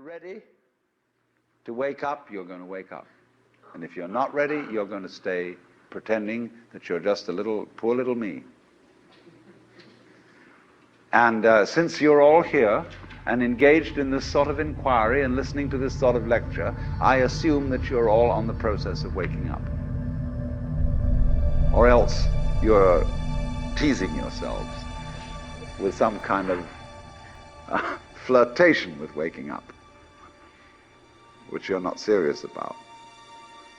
ready to wake up, you're going to wake up. And if you're not ready, you're going to stay pretending that you're just a little, poor little me. And since you're all here and engaged in this sort of inquiry and listening to this sort of lecture, I assume that you're all on the process of waking up. Or else you're teasing yourselves with some kind of flirtation with waking up, which you're not serious about.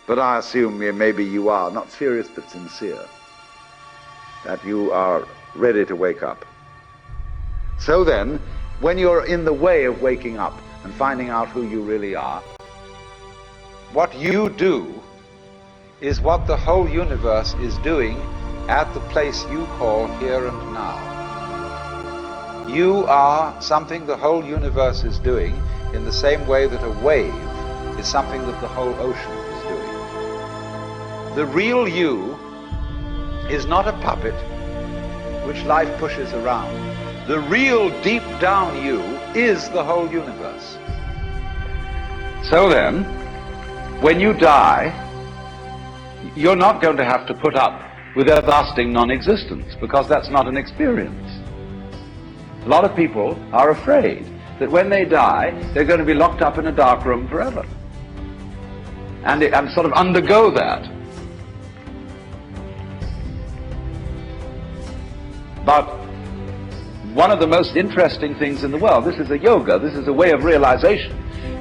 But I assume maybe you are, not serious but sincere, that you are ready to wake up. So then, when you're in the way of waking up and finding out who you really are, what you do is what the whole universe is doing at the place you call here and now. You are something the whole universe is doing in the same way that a wave is something that the whole ocean is doing. The real you is not a puppet which life pushes around. The real deep down you is the whole universe. So then, when you die, you're not going to have to put up with everlasting non-existence, because that's not an experience. A lot of people are afraid that when they die, they're going to be locked up in a dark room forever. And sort of undergo that. But one of the most interesting things in the world, this is a yoga, this is a way of realization.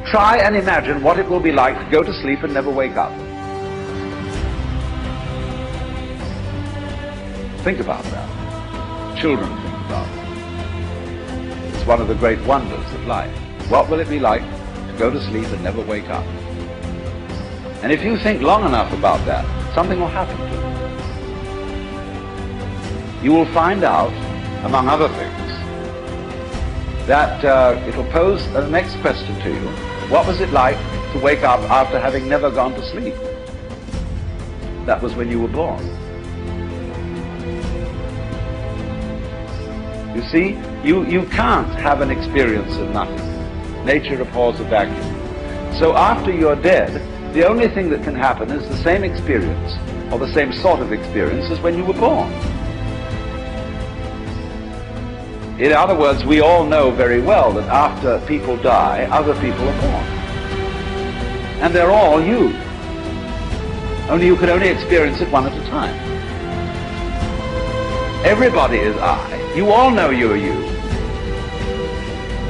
Try and imagine what it will be like to go to sleep and never wake up. Think about that. Children think about it. It's one of the great wonders of life. What will it be like to go to sleep and never wake up? And if you think long enough about that, something will happen to you. You will find out, among other things, that it'll pose the next question to you. What was it like to wake up after having never gone to sleep? That was when you were born. You see, you can't have an experience of nothing. Nature abhors a vacuum. So after you're dead, the only thing that can happen is the same experience, or the same sort of experience as when you were born. In other words, we all know very well that after people die, other people are born. And they're all you. Only you could only experience it one at a time. Everybody is I. You all know you are you.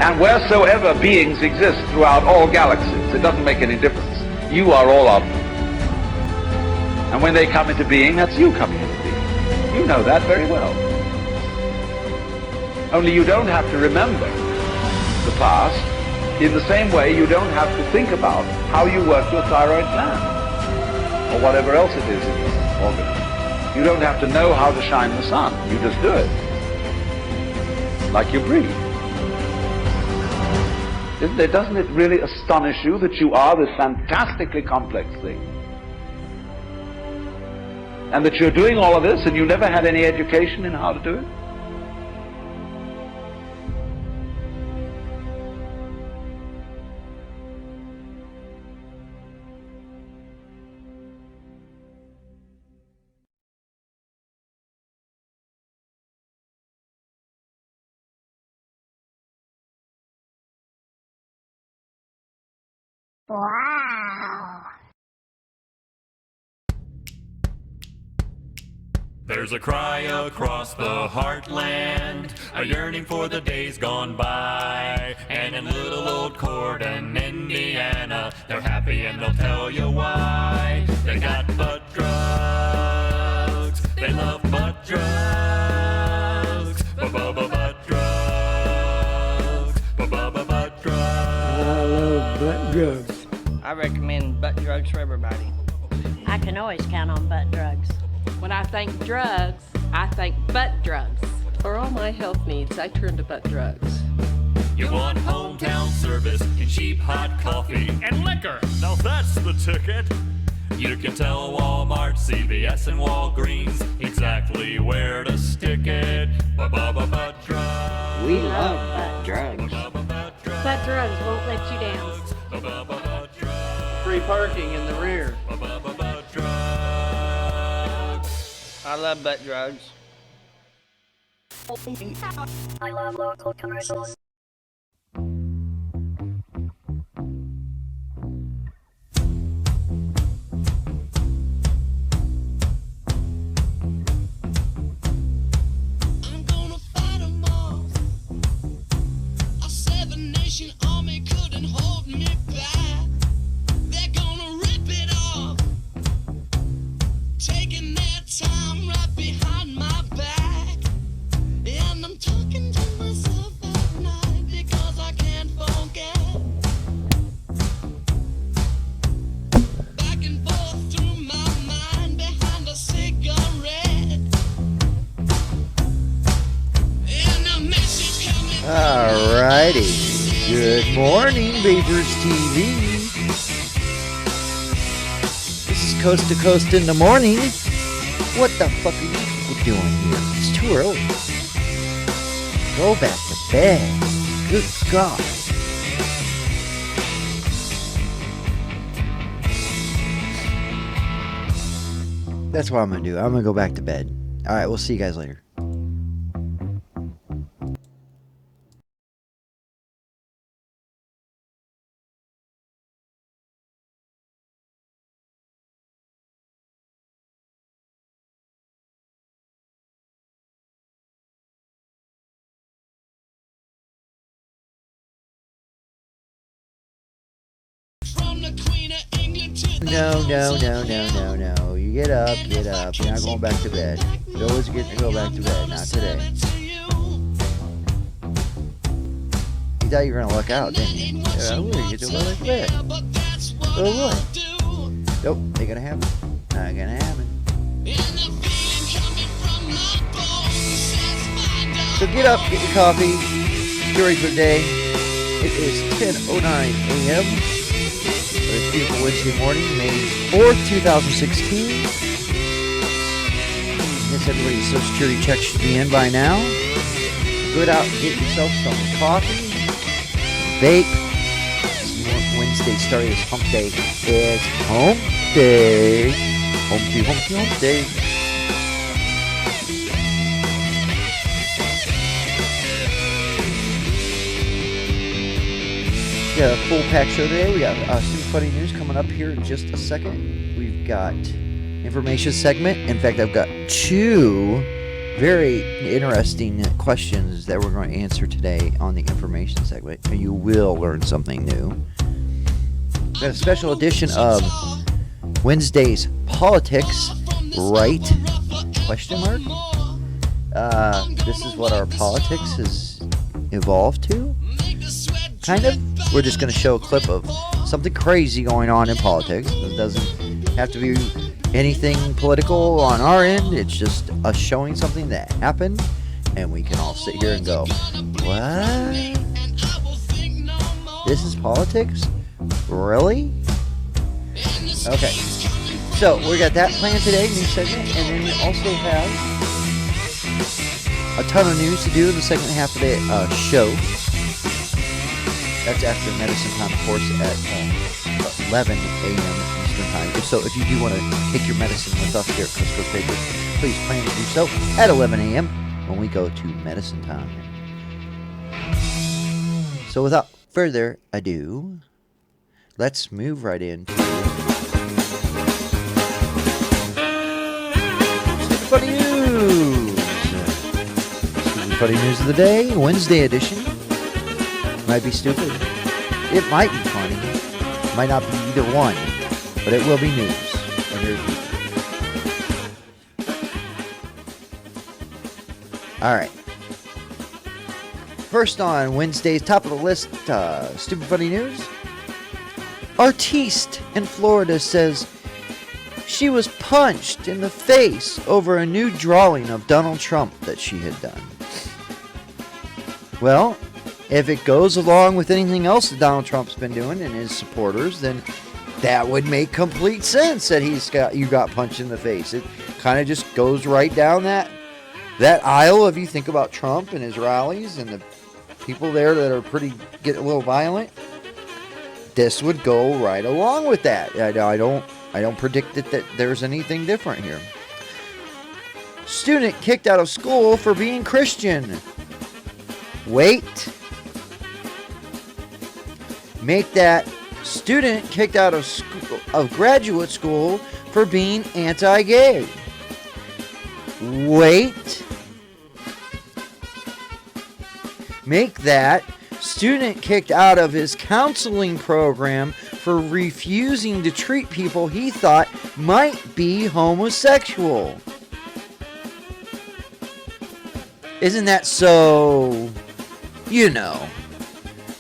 And wheresoever beings exist throughout all galaxies, it doesn't make any difference. You are all of them. And when they come into being, that's you coming into being. You know that very well. Only you don't have to remember the past. In the same way, you don't have to think about how you work your thyroid gland or whatever else it is in your organism. You don't have to know how to shine the sun. You just do it. Like you breathe. Doesn't it really astonish you that you are this fantastically complex thing? And that you're doing all of this and you never had any education in how to do it? Wow. There's a cry across the heartland, a yearning for the days gone by. And in little old Corden, Indiana, they're happy and they'll tell you why. They got butt drugs, they love butt drugs, butt drugs, butt drugs. I love butt drugs. I recommend butt drugs for everybody. I can always count on butt drugs. When I think drugs, I think butt drugs. For all my health needs, I turn to butt drugs. You want hometown service and cheap hot coffee and liquor. Now that's the ticket. You can tell Walmart, CVS, and Walgreens exactly where to stick it. Butt drugs. We love butt drugs. Butt drugs won't let you down. free parking in the rear. Butt drugs. I love butt drugs. I love local commercials. I'm gonna fight 'em off. A seven-nation army couldn't hold me back. They're gonna rip it off, taking their time right behind my back. And I'm talking to myself at night because I can't forget. Back and forth through my mind behind a cigarette. And a message coming. Alrighty. Good morning, Vapers TV. This is Coast to Coast in the morning. What the fuck are you people doing here? It's too early. Go back to bed. Good God. That's what I'm going to do. I'm going to go back to bed. Alright, we'll see you guys later. From the Queen of England to the No. You get up. You're not going back to bed. You always get to go back to bed. Not today. You thought you were going to luck out, didn't you? Yeah, we're going to get to go back to bed. Oh, what? Nope, ain't going to happen. Not going to happen. So get up, get your coffee, get ready for the day. It is 10:09 a.m. It's beautiful Wednesday morning, May 4th, 2016. Guess everybody's Social Security check should be in by now. Go out and get yourself some coffee, vape. Wednesday started as hump day. It's hump day. Hump day. We got a full pack show today. We got super funny news coming up here in just a second. We've got information segment. In fact, I've got two very interesting questions that we're going to answer today on the information segment. And you will learn something new. We've got a special edition of Wednesday's Politics, right? Question mark. This is what our politics has evolved to. Kind of. We're just going to show a clip of something crazy going on in politics. It doesn't have to be anything political on our end. It's just us showing something that happened, and we can all sit here and go, what? This is politics? Really? Okay. So, we got that planned today, new segment, and then we also have a ton of news to do in the second half of the show. That's after medicine time, of course, at 11 a.m. Eastern time. So if you do want to take your medicine with us here at Coast to Coast Vapers, please plan to do so at 11 a.m. when we go to medicine time. So without further ado, let's move right into Stupid Funny News. Stupid Funny News of the day, Wednesday edition. Might be stupid. It might be funny. Might not be either one. But it will be news. And here's Alright. First on Wednesday's top of the list, Stupid Funny News. Artiste in Florida says she was punched in the face over a new drawing of Donald Trump that she had done. Well, if it goes along with anything else that Donald Trump's been doing and his supporters, then that would make complete sense that you got punched in the face. It kind of just goes right down that aisle if you think about Trump and his rallies and the people there that are get a little violent. this would go right along with that. I don't predict that there's anything different here. Student kicked out of school for being Christian. Wait. Make that student kicked out of graduate school for being anti-gay. Wait. Make that student kicked out of his counseling program for refusing to treat people he thought might be homosexual. Isn't that so,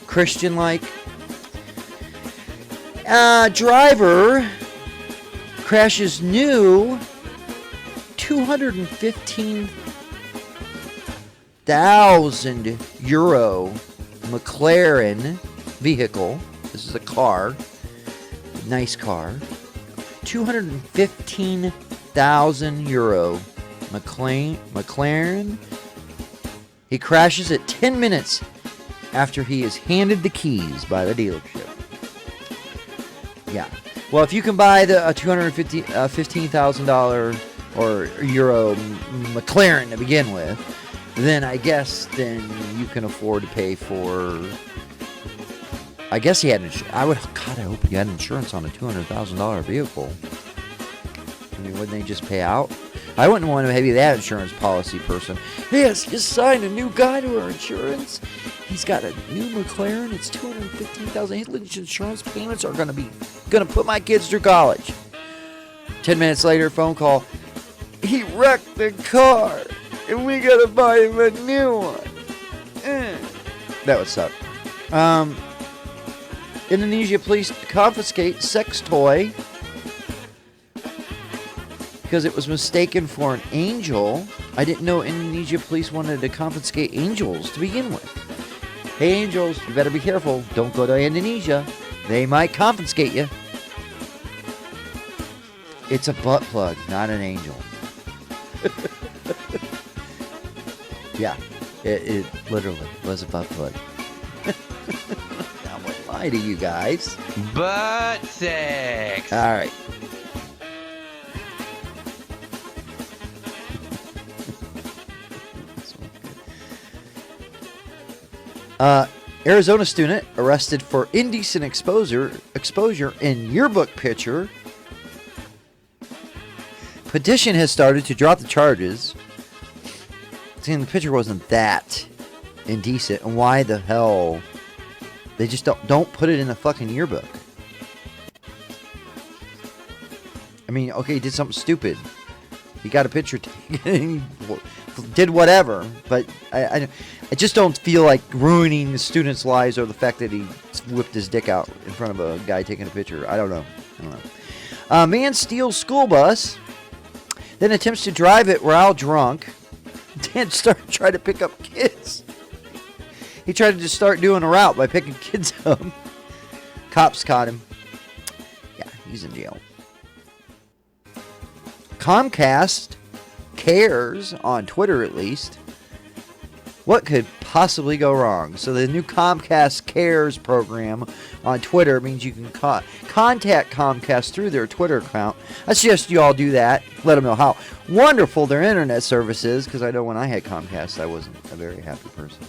Christian-like? Driver crashes new 215,000 euro McLaren vehicle. This is a car. Nice car. 215,000 euro McLaren. He crashes it 10 minutes after he is handed the keys by the dealership. Yeah. Well, if you can buy the $15,000 or euro McLaren to begin with, then I guess you can afford to pay for. I guess he had insurance. I hope he had insurance on a $200,000 vehicle. I mean, wouldn't they just pay out? I wouldn't want to be that insurance policy person. Yes, just signed a new guy to our insurance. He's got a new McLaren. It's $215,000. His insurance payments are gonna put my kids through college. 10 minutes later, phone call. He wrecked the car, and we gotta buy him a new one. That would suck. Indonesia police confiscate sex toy because it was mistaken for an angel. I didn't know Indonesia police wanted to confiscate angels to begin with. Hey, angels, you better be careful. Don't go to Indonesia. They might confiscate you. It's a butt plug, not an angel. Yeah, it literally was a butt plug. I won't lie to you guys. Butt sex. All right. Arizona student arrested for indecent exposure in yearbook picture. Petition has started to drop the charges. Saying the picture wasn't that indecent, and why the hell they just don't put it in a fucking yearbook. I mean, okay, he did something stupid. He got a picture taken. Did whatever, but I just don't feel like ruining the students' lives or the fact that he whipped his dick out in front of a guy taking a picture. I don't know. Man steals school bus, then attempts to drive it while drunk, then try to pick up kids. He tried to just start doing a route by picking kids up. Cops caught him. Yeah, he's in jail. Comcast cares, on Twitter at least. What could possibly go wrong? So the new Comcast Cares program on Twitter means you can contact Comcast through their Twitter account. I suggest you all do that. Let them know how wonderful their internet service is, because I know when I had Comcast, I wasn't a very happy person.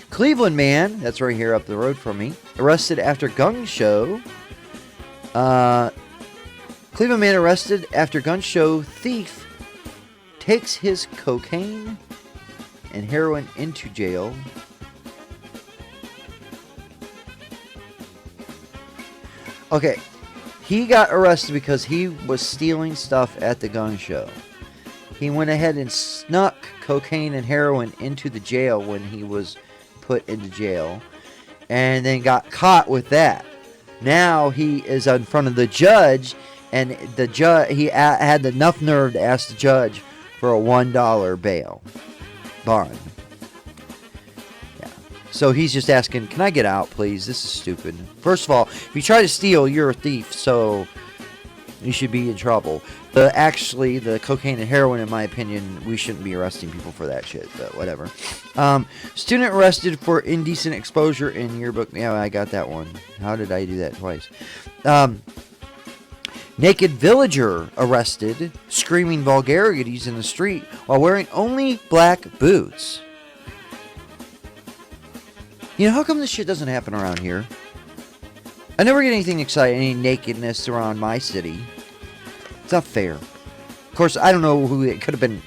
Cleveland man, that's right here up the road from me, arrested after gun show. Cleveland man arrested after gun show thief takes his cocaine and heroin into jail. Okay, he got arrested because he was stealing stuff at the gun show. He went ahead and snuck cocaine and heroin into the jail when he was put into jail, and then got caught with that. Now he is in front of the judge, and the judge, he had enough nerve to ask the judge for a $1 bail bond. Yeah. So he's just asking, can I get out, please? This is stupid. First of all, if you try to steal, you're a thief. So, you should be in trouble. Actually, the cocaine and heroin, in my opinion, we shouldn't be arresting people for that shit, but whatever. Student arrested for indecent exposure in yearbook. Yeah, I got that one. How did I do that twice? Naked villager arrested, screaming vulgarities in the street while wearing only black boots. You know, how come this shit doesn't happen around here? I never get anything exciting, any nakedness around my city. It's not fair. Of course, I don't know who it could have been.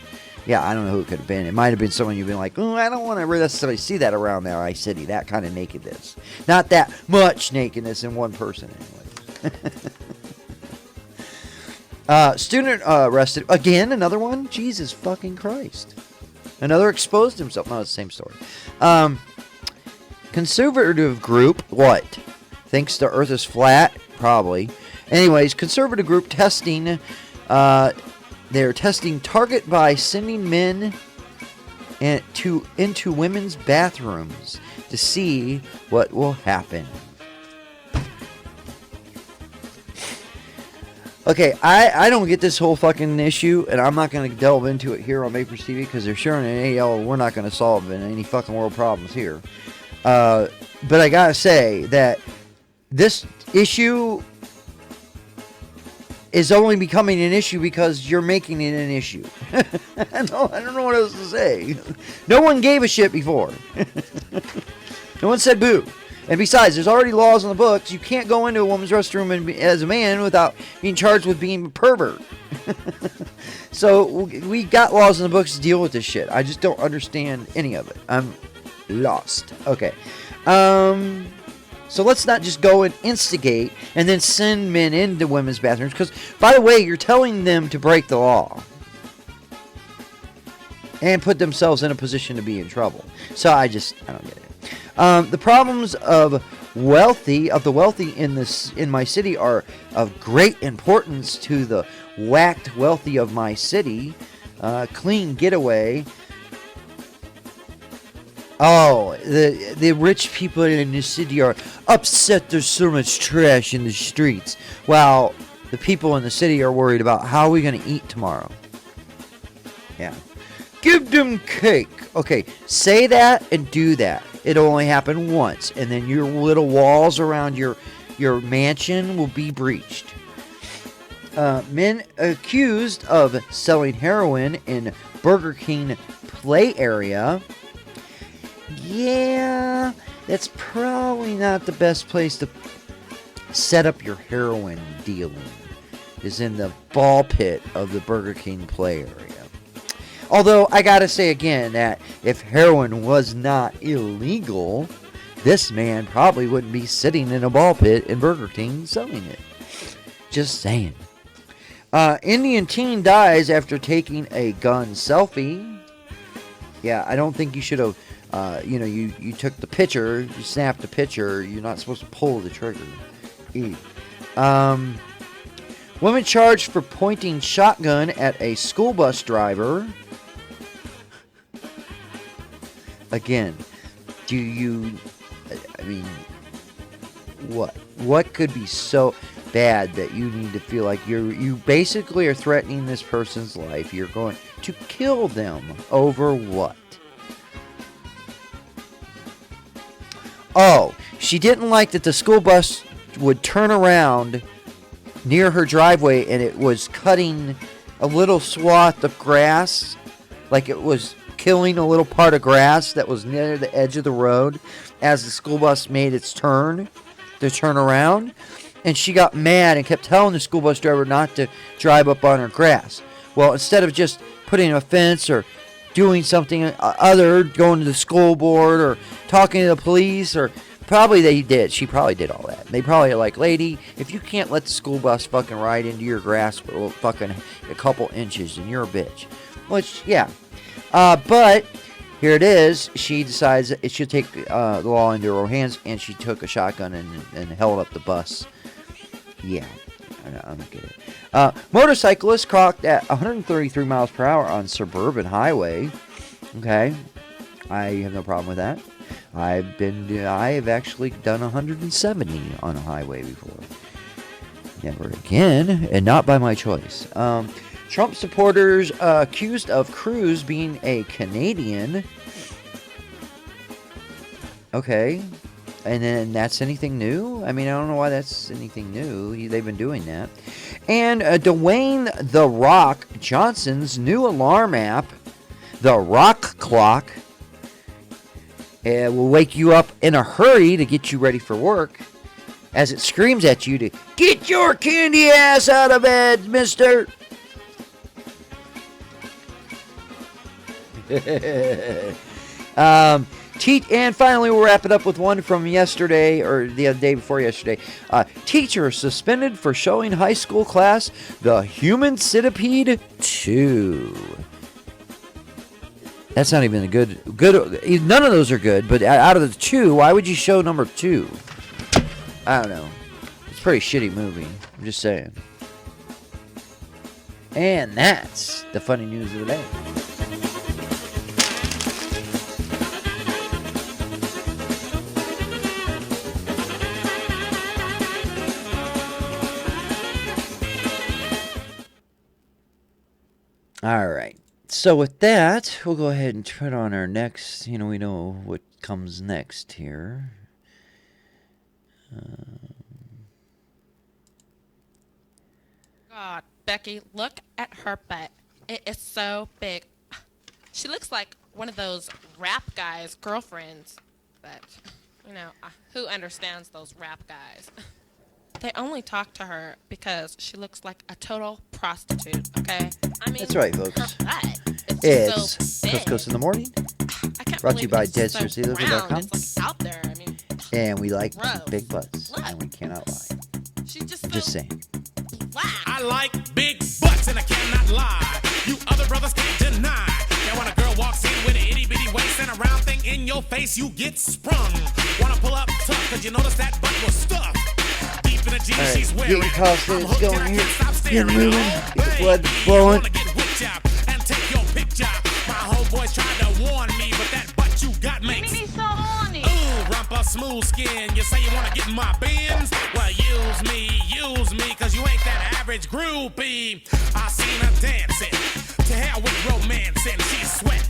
Yeah, I don't know who it could have been. It might have been someone you've been like, oh, I don't want to necessarily see that around my city, that kind of nakedness. Not that much nakedness in one person, anyway. Student arrested. Again, another one? Jesus fucking Christ. Another exposed himself. No, it's the same story. Conservative group, what? Thinks the earth is flat? Probably. Anyways, conservative group testing. They're testing target by sending men into women's bathrooms to see what will happen. Okay, I don't get this whole fucking issue, and I'm not going to delve into it here on Vapers TV because they're sharing an AL. We're not going to solve any fucking world problems here. But I gotta say that this issue is only becoming an issue because you're making it an issue. I don't know what else to say. No one gave a shit before. No one said boo. And besides, there's already laws on the books. You can't go into a woman's restroom as a man without being charged with being a pervert. So we got laws in the books to deal with this shit. I just don't understand any of it. I'm lost. Okay. So let's not just go and instigate and then send men into women's bathrooms. Because, by the way, you're telling them to break the law. And put themselves in a position to be in trouble. So I don't get it. The problems of the wealthy in my city are of great importance to the whacked wealthy of my city. Clean getaway. Oh, the rich people in the city are upset there's so much trash in the streets, while the people in the city are worried about how are we going to eat tomorrow. Yeah. Give them cake. Okay, say that and do that. It'll only happen once, and then your little walls around your mansion will be breached. Men accused of selling heroin in Burger King play area. Yeah, that's probably not the best place to set up your heroin dealing, is in the ball pit of the Burger King play area. Although, I gotta say again that if heroin was not illegal, this man probably wouldn't be sitting in a ball pit in Burger King selling it. Just saying. Indian teen dies after taking a gun selfie. Yeah, I don't think you should have, you took the picture, you snapped the picture, you're not supposed to pull the trigger. Woman charged for pointing shotgun at a school bus driver. Again, what could be so bad that you need to feel like you basically are threatening this person's life? You're going to kill them over what? Oh, she didn't like that the school bus would turn around near her driveway and it was cutting a little swath of grass, like it was killing a little part of grass that was near the edge of the road as the school bus made its turn to turn around. And she got mad and kept telling the school bus driver not to drive up on her grass. Well, instead of just putting a fence or doing something other, going to the school board or talking to the police, or probably they did. She probably did all that. They probably are like, lady, if you can't let the school bus fucking ride into your grass for fucking a couple inches, then you're a bitch. Which, yeah. But here it is. She decides that she'll take the law into her own hands, and she took a shotgun and held up the bus. Yeah, I don't get it. Motorcyclist clocked at 133 miles per hour on suburban highway. Okay, I have no problem with that. I have actually done 170 on a highway before. Never again, and not by my choice. Trump supporters accused of Cruz being a Canadian. Okay. And then that's anything new? I mean, I don't know why that's anything new. They've been doing that. And Dwayne "The Rock" Johnson's new alarm app, the Rock Clock, will wake you up in a hurry to get you ready for work as it screams at you to get your candy ass out of bed, mister. And finally, we'll wrap it up with one from yesterday, or the other day before yesterday. Teacher suspended for showing high school class The Human Centipede 2. That's not even a good. None of those are good, but out of the two, why would you show number 2? I don't know. It's a pretty shitty movie. I'm just saying. And that's the funny news of the day. All right. So with that, we'll go ahead and turn on our next. We know what comes next here. God, Becky, look at her butt. It is so big. She looks like one of those rap guys' girlfriends. But, who understands those rap guys? They only talk to her because she looks like a total prostitute, okay? I mean, that's right, folks. Her butt, it's so big. Coast in the Morning. I can't Brought to you by believe it's so deadseriously.com. It's like out there. I mean, and we like gross. big butts, Look. and we cannot lie. She's just Just saying. I like big butts and I cannot lie. You other brothers can't deny. Now when a girl walks in with an itty bitty waist and a round thing in your face, you get sprung. Wanna pull up tough, cause you notice that butt was stuffed. Deep in the jeans Alright, she's get wearing. your confidence I'm hooked going and I here. can't stop Get staring. moving. Oh, Get the blood baby, flowing. wanna get whipped up and take your picture. My homeboys tried to warn me, but that butt you got makes me so horny. Ooh, rumpa smooth skin. You say you wanna get in my bins? Well, use me, cause you ain't that average groupie. I seen her dancing. To hell with romance, and she's sweat,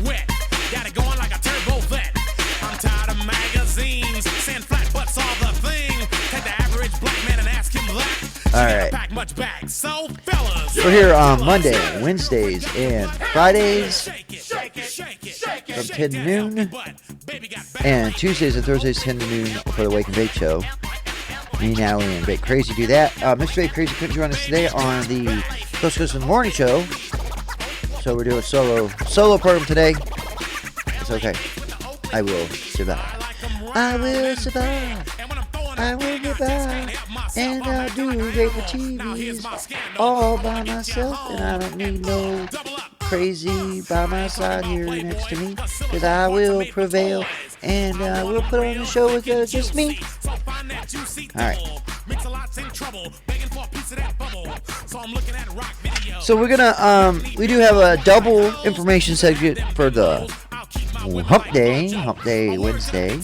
wet. Got it going like a turbo vet. I'm tired of magazines. Saying flat butts all the thing. Take the average black man and ask him that. All right. Pack much back. So, fellas. We're here on Monday, Wednesdays, and Fridays from 10 to noon. And Tuesdays and Thursdays, 10 to noon for the Wake and Bake Show. Me, Natalie, and Bake Crazy do that. Mr. Bake Crazy couldn't join us today on the Coast in the Morning Show. So we're doing a solo program today. It's okay. I will survive. I will survive. I will get by. And I'll do great for TVs all by myself. And I don't need no crazy by my side here next to me. Because I will prevail. And I will put on the show with just me. Alright. So we're gonna we do have a double information segment for the Hump Day Wednesday.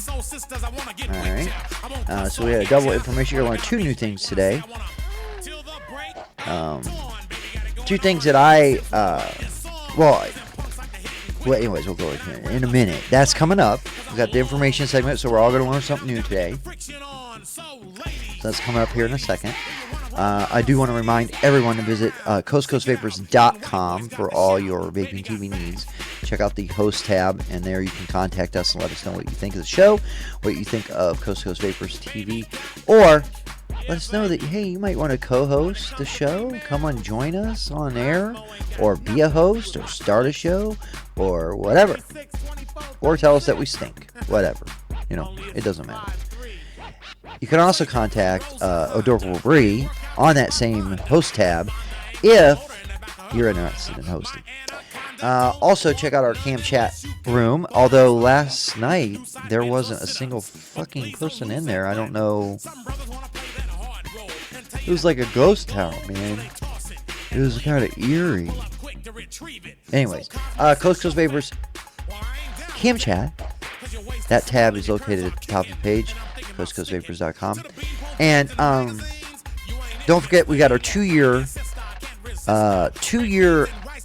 Alright. So we had a double information. We're going to learn 2 new things today. 2 things that anyways, we'll go in a minute. That's coming up. We've got the information segment, so we're all going to learn something new today. So that's coming up here in a second. I do want to remind everyone to visit coastcoastvapers.com for all your vaping TV needs. Check out the host tab, and there you can contact us and let us know what you think of the show, what you think of Coast Coast Vapers TV, or let us know that, hey, you might want to co-host the show. Come on, join us on air, or be a host, or start a show, or whatever. Or tell us that we stink. Whatever. It doesn't matter. You can also contact Adorable Bree on that same host tab if you're interested in hosting. Also, check out our cam chat room. Although last night there wasn't a single fucking person in there. I don't know. It was like a ghost town, man. It was kind of eerie. Anyways, Coast Coast Vapers cam chat. That tab is located at the top of the page, coastcoastvapers.com. And don't forget we got our 2-year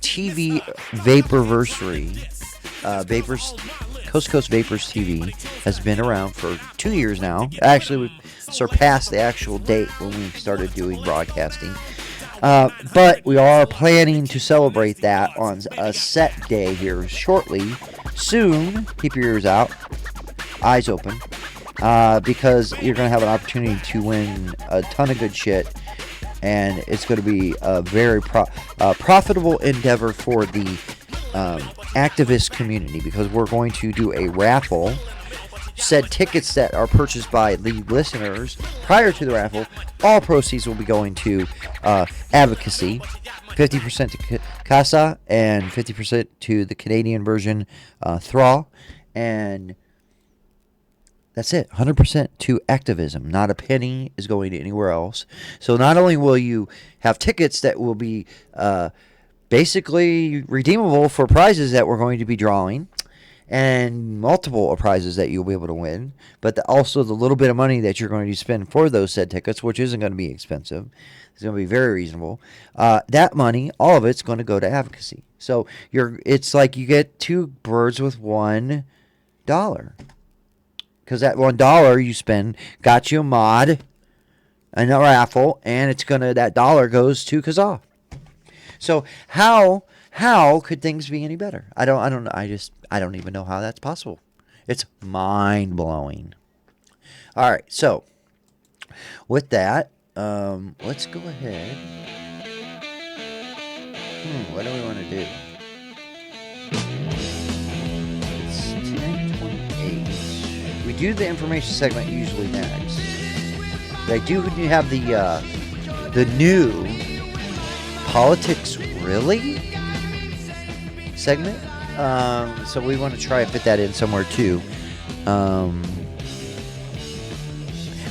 TV Vaporversary. Vapers, Coast to Coast Vapers TV has been around for 2 years now. Actually, we've surpassed the actual date when we started doing broadcasting. But we are planning to celebrate that on a set day here shortly. Soon, keep your ears out, eyes open, because you're going to have an opportunity to win a ton of good shit. And it's going to be a very profitable endeavor for the activist community, because we're going to do a raffle. Said tickets that are purchased by the listeners prior to the raffle, all proceeds will be going to advocacy. 50% to CASA and 50% to the Canadian version, Thrall. And that's it. 100% to activism. Not a penny is going to anywhere else. So not only will you have tickets that will be basically redeemable for prizes that we're going to be drawing, and multiple prizes that you'll be able to win, but also the little bit of money that you're going to spend for those said tickets, which isn't going to be expensive. It's going to be very reasonable. That money, all of it's going to go to advocacy. So it's like you get 2 birds with $1. Because that $1 you spend got you a mod and a raffle, and that dollar goes to Kazaa. So how could things be any better? I don't know. I don't even know how that's possible. It's mind blowing. All right, so with that, let's go ahead. What do we want to do? It's 10:28. We do the information segment usually next. But I do have the new Politics Really segment. So we want to try and fit that in somewhere too.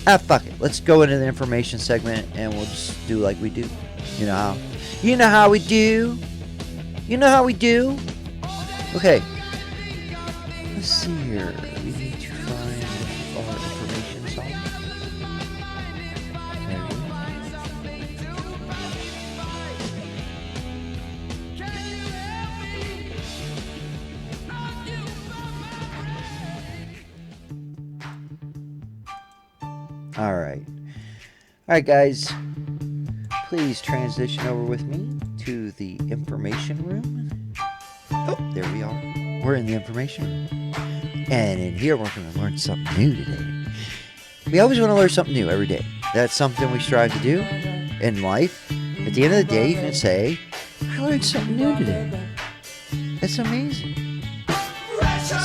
Fuck it. Let's go into the information segment and we'll just do like we do. You know how we do. You know how we do. Okay. Let's see here. We need to find our information song. There we go. All right, guys. Please transition over with me to the information room. Oh, there we are. We're in the information room. And in here, we're going to learn something new today. We always want to learn something new every day. That's something we strive to do in life. At the end of the day, you can say, I learned something new today. That's amazing.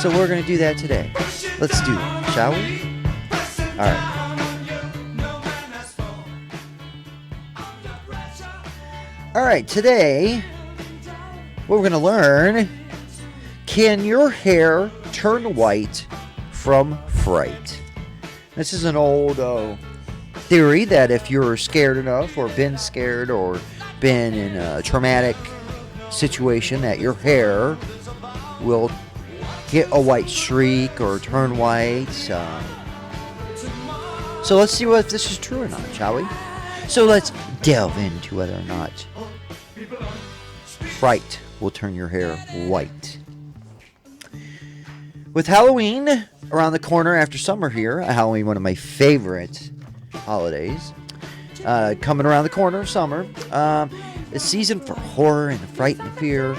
So we're going to do that today. Let's do it, shall we? All right. All right, today, what we're going to learn, can your hair turn white from fright? This is an old theory that if you're scared enough or been scared or been in a traumatic situation, that your hair will get a white streak or turn white. So let's see if this is true or not, shall we? So let's delve into whether or not fright will turn your hair white. With Halloween around the corner after summer here, Halloween, one of my favorite holidays, coming around the corner of summer, a season for horror and fright and fear.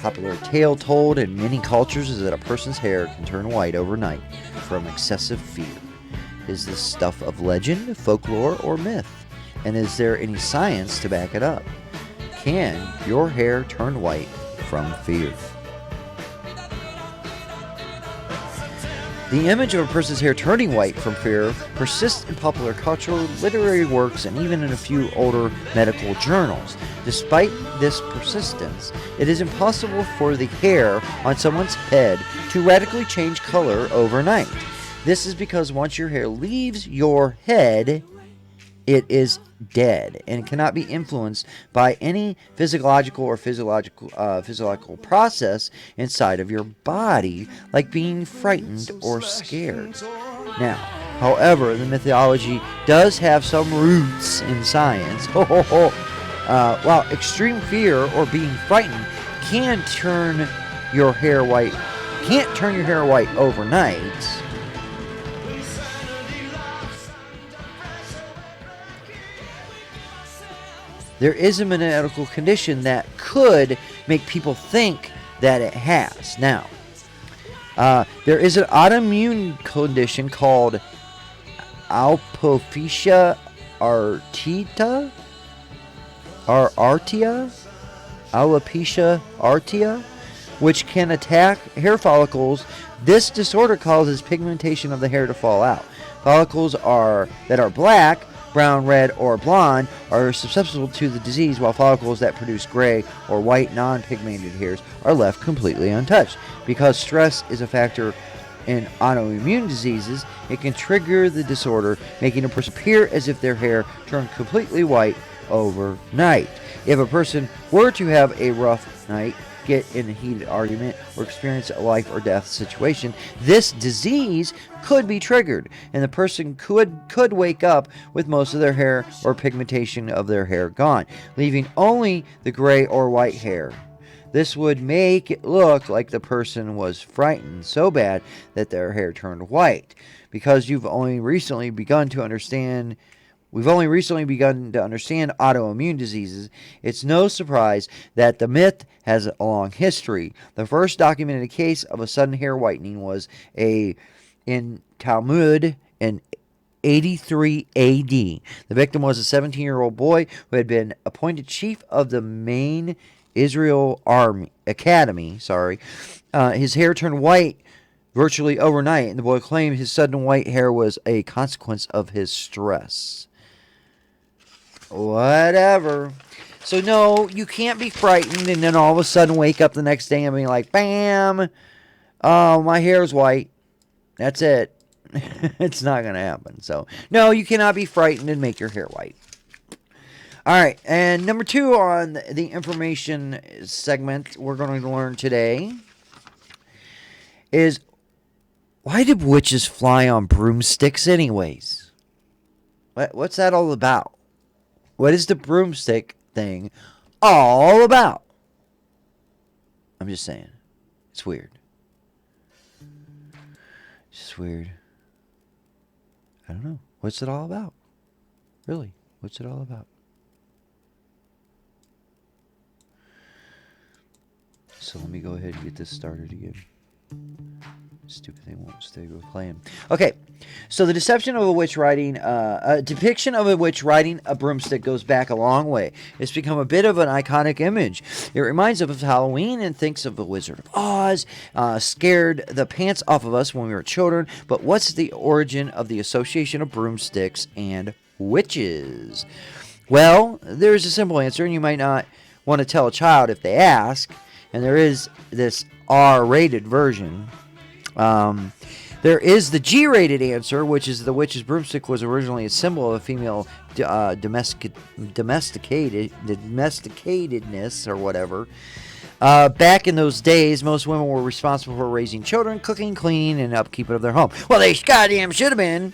Popular tale told in many cultures is that a person's hair can turn white overnight from excessive fear. Is this stuff of legend, folklore, or myth? And is there any science to back it up? Can your hair turn white from fear? The image of a person's hair turning white from fear persists in popular culture, literary works, and even in a few older medical journals. Despite this persistence, it is impossible for the hair on someone's head to radically change color overnight. This is because once your hair leaves your head, it is dead and cannot be influenced by any physiological process inside of your body, like being frightened or scared. Now, However, the mythology does have some roots in science. While extreme fear or being frightened can't turn your hair white overnight. There is a medical condition that could make people think that it has. Now, there is an autoimmune condition called alopecia areata, alopecia areata, which can attack hair follicles. This disorder causes pigmentation of the hair to fall out. Follicles that are black, brown, red, or blonde are susceptible to the disease, while follicles that produce gray or white non-pigmented hairs are left completely untouched. Because stress is a factor in autoimmune diseases, it can trigger the disorder, making a person appear as if their hair turned completely white overnight. If a person were to have a rough night, get in a heated argument, or experience a life or death situation, this disease could be triggered, and the person could wake up with most of their hair or pigmentation of their hair gone, leaving only the gray or white hair. This would make it look like the person was frightened so bad that their hair turned white. Because we've only recently begun to understand autoimmune diseases, it's no surprise that the myth has a long history. The first documented case of a sudden hair whitening was in Talmud in 83 AD. The victim was a 17-year-old boy who had been appointed chief of the main Israel Academy. His hair turned white virtually overnight, and the boy claimed his sudden white hair was a consequence of his stress. Whatever. So no, you can't be frightened and then all of a sudden wake up the next day and be like, bam, oh, my hair's white. That's it. It's not going to happen. So no, you cannot be frightened and make your hair white. All right, and number 2 on the information segment we're going to learn today is, why did witches fly on broomsticks anyways? What's that all about? What is the broomstick thing all about? I'm just saying. It's weird. It's just weird. I don't know. What's it all about? Really? What's it all about? So let me go ahead and get this started again. Stupid thing won't stay with playing. Okay, so the depiction of a witch riding a broomstick goes back a long way. It's become a bit of an iconic image. It reminds us of Halloween and thinks of the Wizard of Oz. Scared the pants off of us when we were children. But what's the origin of the association of broomsticks and witches? Well, there's a simple answer, and you might not want to tell a child if they ask. And there is this R-rated version. There is the G-rated answer, which is the witch's broomstick was originally a symbol of female domesticatedness or whatever. Back in those days, most women were responsible for raising children, cooking, cleaning, and upkeep of their home. Well, they goddamn should have been.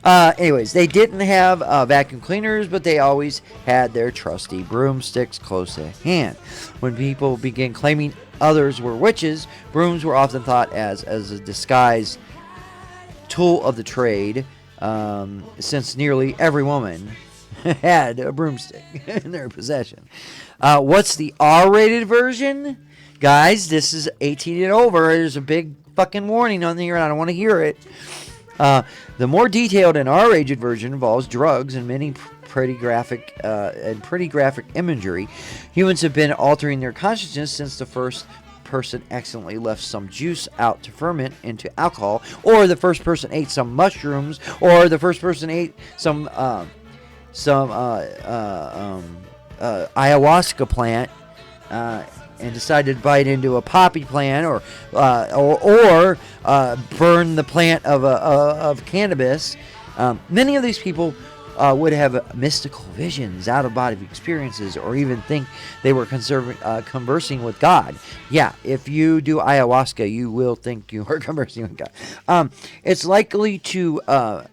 Anyways, they didn't have vacuum cleaners, but they always had their trusty broomsticks close at hand. When people began claiming others were witches, brooms were often thought as a disguised tool of the trade, since nearly every woman had a broomstick in their possession. What's the R-rated version? Guys, this is 18 and over. There's a big fucking warning on here, and I don't want to hear it. The more detailed and R-rated version involves drugs and many pretty graphic imagery. Humans have been altering their consciousness since the first person accidentally left some juice out to ferment into alcohol, or the first person ate some mushrooms, or the first person ate some ayahuasca plant and decided to bite into a poppy plant, or burn the plant of cannabis. Many of these people would have mystical visions, out-of-body experiences, or even think they were conversing with God. Yeah, if you do ayahuasca, you will think you are conversing with God. It's likely to a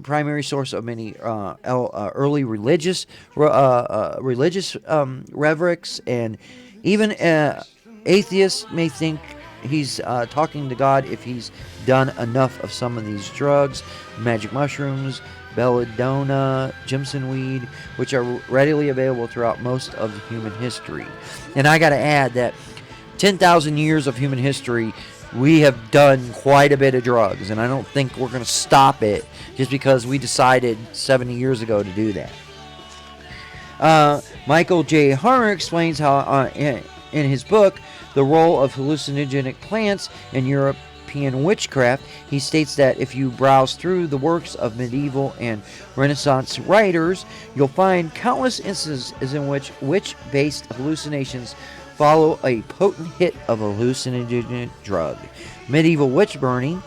primary source of many early religious revericks, and even atheists may think he's talking to God if he's done enough of some of these drugs, magic mushrooms, belladonna, Jimson weed, which are readily available throughout most of human history. And I got to add that 10,000 years of human history, we have done quite a bit of drugs, and I don't think we're going to stop it just because we decided 70 years ago to do that. Michael J. Harner explains how in his book, The Role of Hallucinogenic Plants in European Witchcraft, he states that if you browse through the works of medieval and Renaissance writers, you'll find countless instances in which witch-based hallucinations follow a potent hit of a hallucinogenic drug. Medieval witch burning,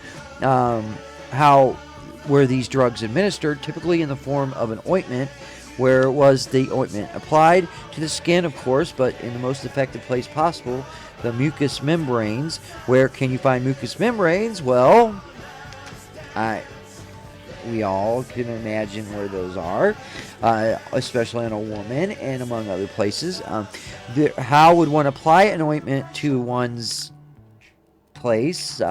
were these drugs administered, typically in the form of an ointment. Where was the ointment applied? To the skin, of course, but in the most effective place possible, the mucous membranes. Where can you find mucous membranes? Well, we all can imagine where those are, especially on a woman and among other places. How would one apply an ointment to one's place?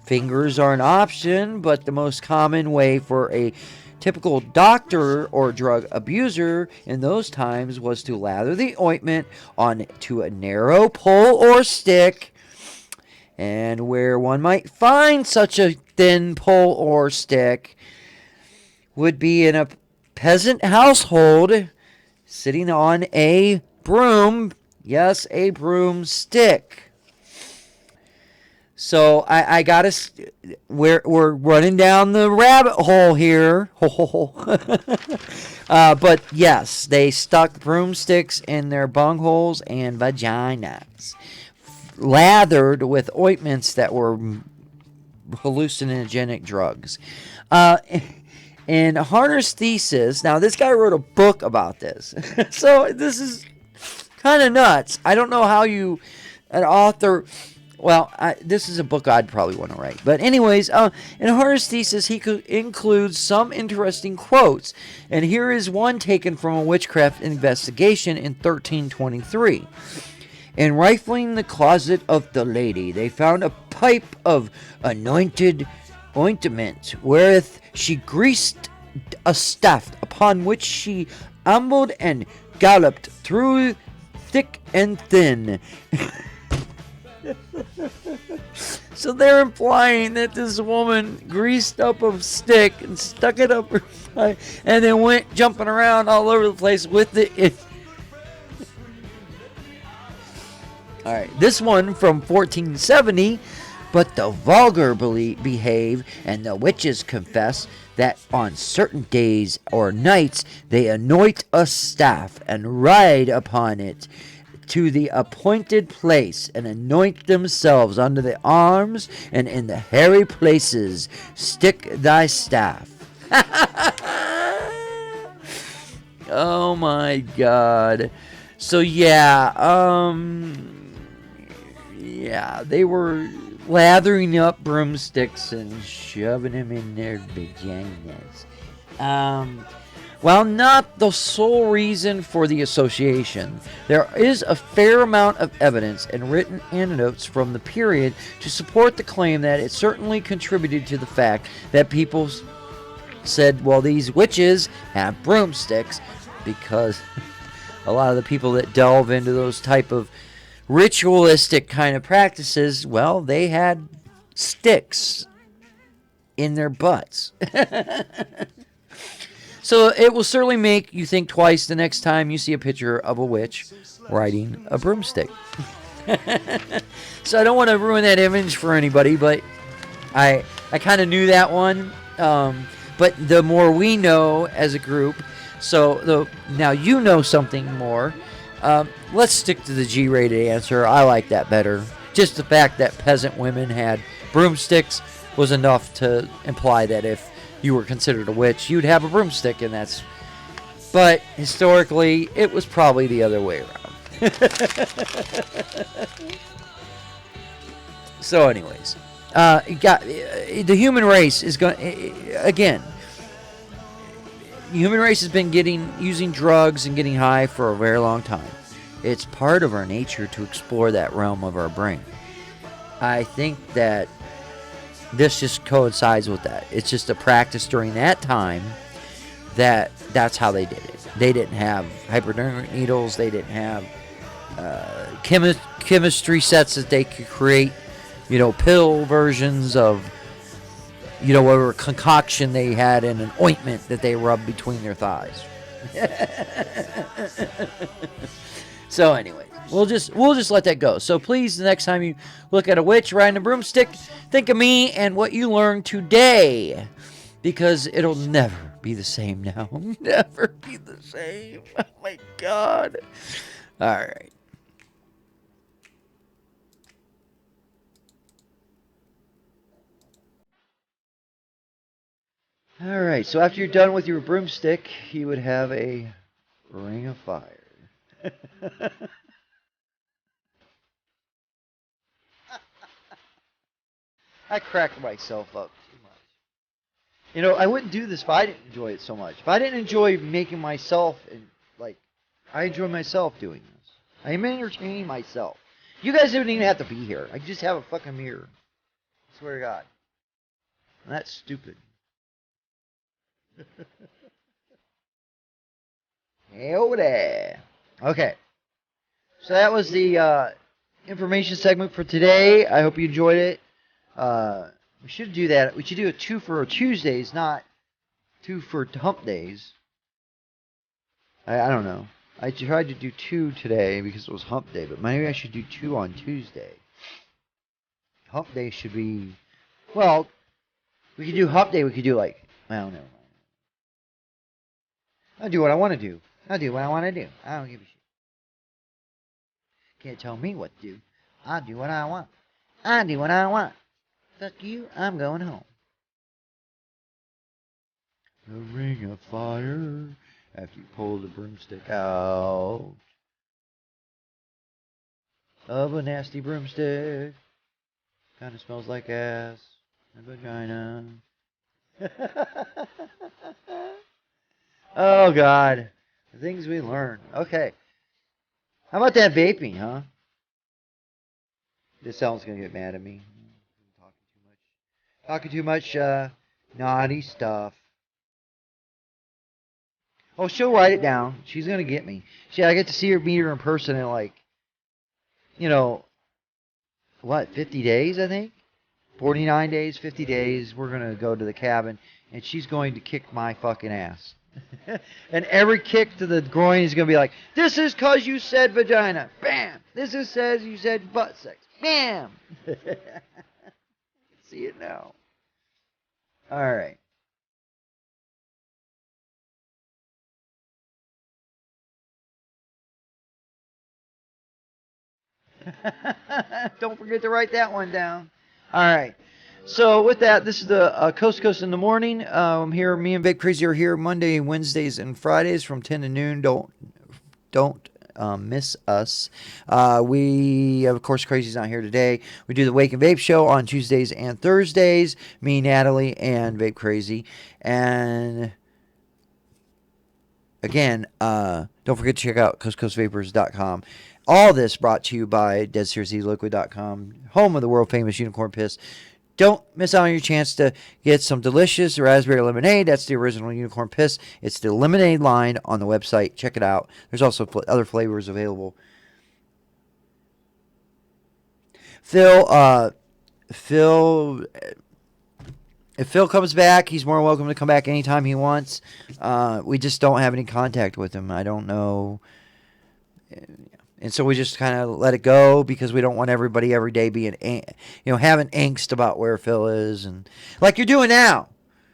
Fingers are an option, but the most common way for a typical doctor or drug abuser in those times was to lather the ointment onto a narrow pole or stick. And where one might find such a thin pole or stick would be in a peasant household sitting on a broom. Yes, a broomstick. So I gotta. We're running down the rabbit hole here. But yes, they stuck broomsticks in their bungholes and vaginas, lathered with ointments that were hallucinogenic drugs. In Harner's thesis, now this guy wrote a book about this, so this is kind of nuts. I don't know how an author. Well, this is a book I'd probably want to write. But anyways, in Harner's thesis, he includes some interesting quotes. And here is one taken from a witchcraft investigation in 1323. In rifling the closet of the lady, they found a pipe of anointed ointment, wherewith she greased a staff, upon which she ambled and galloped through thick and thin. So they're implying that this woman greased up a stick and stuck it up her thigh and then went jumping around all over the place with it. Alright, this one from 1470. But the vulgar behave, and the witches confess that on certain days or nights they anoint a staff and ride upon it to the appointed place, and anoint themselves under the arms, and in the hairy places stick thy staff. Oh my God. So yeah, they were lathering up broomsticks and shoving them in their vaginas. While not the sole reason for the association, there is a fair amount of evidence and written anecdotes from the period to support the claim that it certainly contributed to the fact that people said, well, these witches have broomsticks, because a lot of the people that delve into those type of ritualistic kind of practices, well, they had sticks in their butts. So it will certainly make you think twice the next time you see a picture of a witch riding a broomstick. So I don't want to ruin that image for anybody, but I kind of knew that one. But the more we know as a group, now you know something more. Let's stick to the G-rated answer. I like that better. Just the fact that peasant women had broomsticks was enough to imply that if you were considered a witch, you'd have a broomstick, and that's. But historically, it was probably the other way around. So, anyways, the human race is going again. The human race has been using drugs and getting high for a very long time. It's part of our nature to explore that realm of our brain. I think that this just coincides with that. It's just a practice during that time that's how they did it. They didn't have hypodermic needles. They didn't have chemistry sets that they could create, pill versions of, whatever concoction they had in an ointment that they rubbed between their thighs. So anyways, we'll just let that go. So please, the next time you look at a witch riding a broomstick, think of me and what you learned today, because it'll never be the same now. Never be the same. Oh my God. All right. All right. So after you're done with your broomstick, you would have a ring of fire. I cracked myself up too much. I wouldn't do this if I didn't enjoy it so much. If I didn't enjoy making myself, I enjoy myself doing this. I'm entertaining myself. You guys don't even have to be here. I just have a fucking mirror. I swear to God. And that's stupid. Hey, over there. Okay. So that was the information segment for today. I hope you enjoyed it. We should do that. We should do a 2 for Tuesdays, not 2 for hump days. I don't know. I tried to do 2 today because it was hump day, but maybe I should do 2 on Tuesday. Hump day should be... Well, we could do hump day. We could do well, never mind. I'll do what I want to do. I'll do what I want to do. I don't give a shit. Can't tell me what to do. I'll do what I want. I do what I want. Fuck you, I'm going home. The ring of fire after you pull the broomstick out of a nasty broomstick. Kind of smells like ass and vagina. Oh, God. The things we learn. Okay. How about that vaping, huh? This sounds going to get mad at me. Talking too much naughty stuff. Oh, she'll write it down. She's going to get me. I get to meet her in person in 50 days, I think? 49 days, 50 days. We're going to go to the cabin, and she's going to kick my fucking ass. And every kick to the groin is going to be like, this is because you said vagina. Bam! This is says you said butt sex. Bam! See it now. All right. Don't forget to write that one down. All right. So with that, this is the Coast to Coast in the Morning. I'm here. Me and Vape Crazy are here Monday, Wednesdays, and Fridays from 10 to noon. Don't miss us. We, of course, Crazy's not here today. We do the Wake and Vape show on Tuesdays and Thursdays. Me, Natalie, and Vape Crazy. And again, don't forget to check out coastcoastvapers.com. All this brought to you by DeadSeriouseLiquid.com, home of the world famous unicorn piss. Don't miss out on your chance to get some delicious raspberry lemonade. That's the original unicorn piss. It's the lemonade line on the website. Check it out. There's also other flavors available. Phil, if Phil comes back, he's more welcome to come back anytime he wants. We just don't have any contact with him. I don't know. And so we just kind of let it go because we don't want everybody every day being, having angst about where Phil is, and like you're doing now,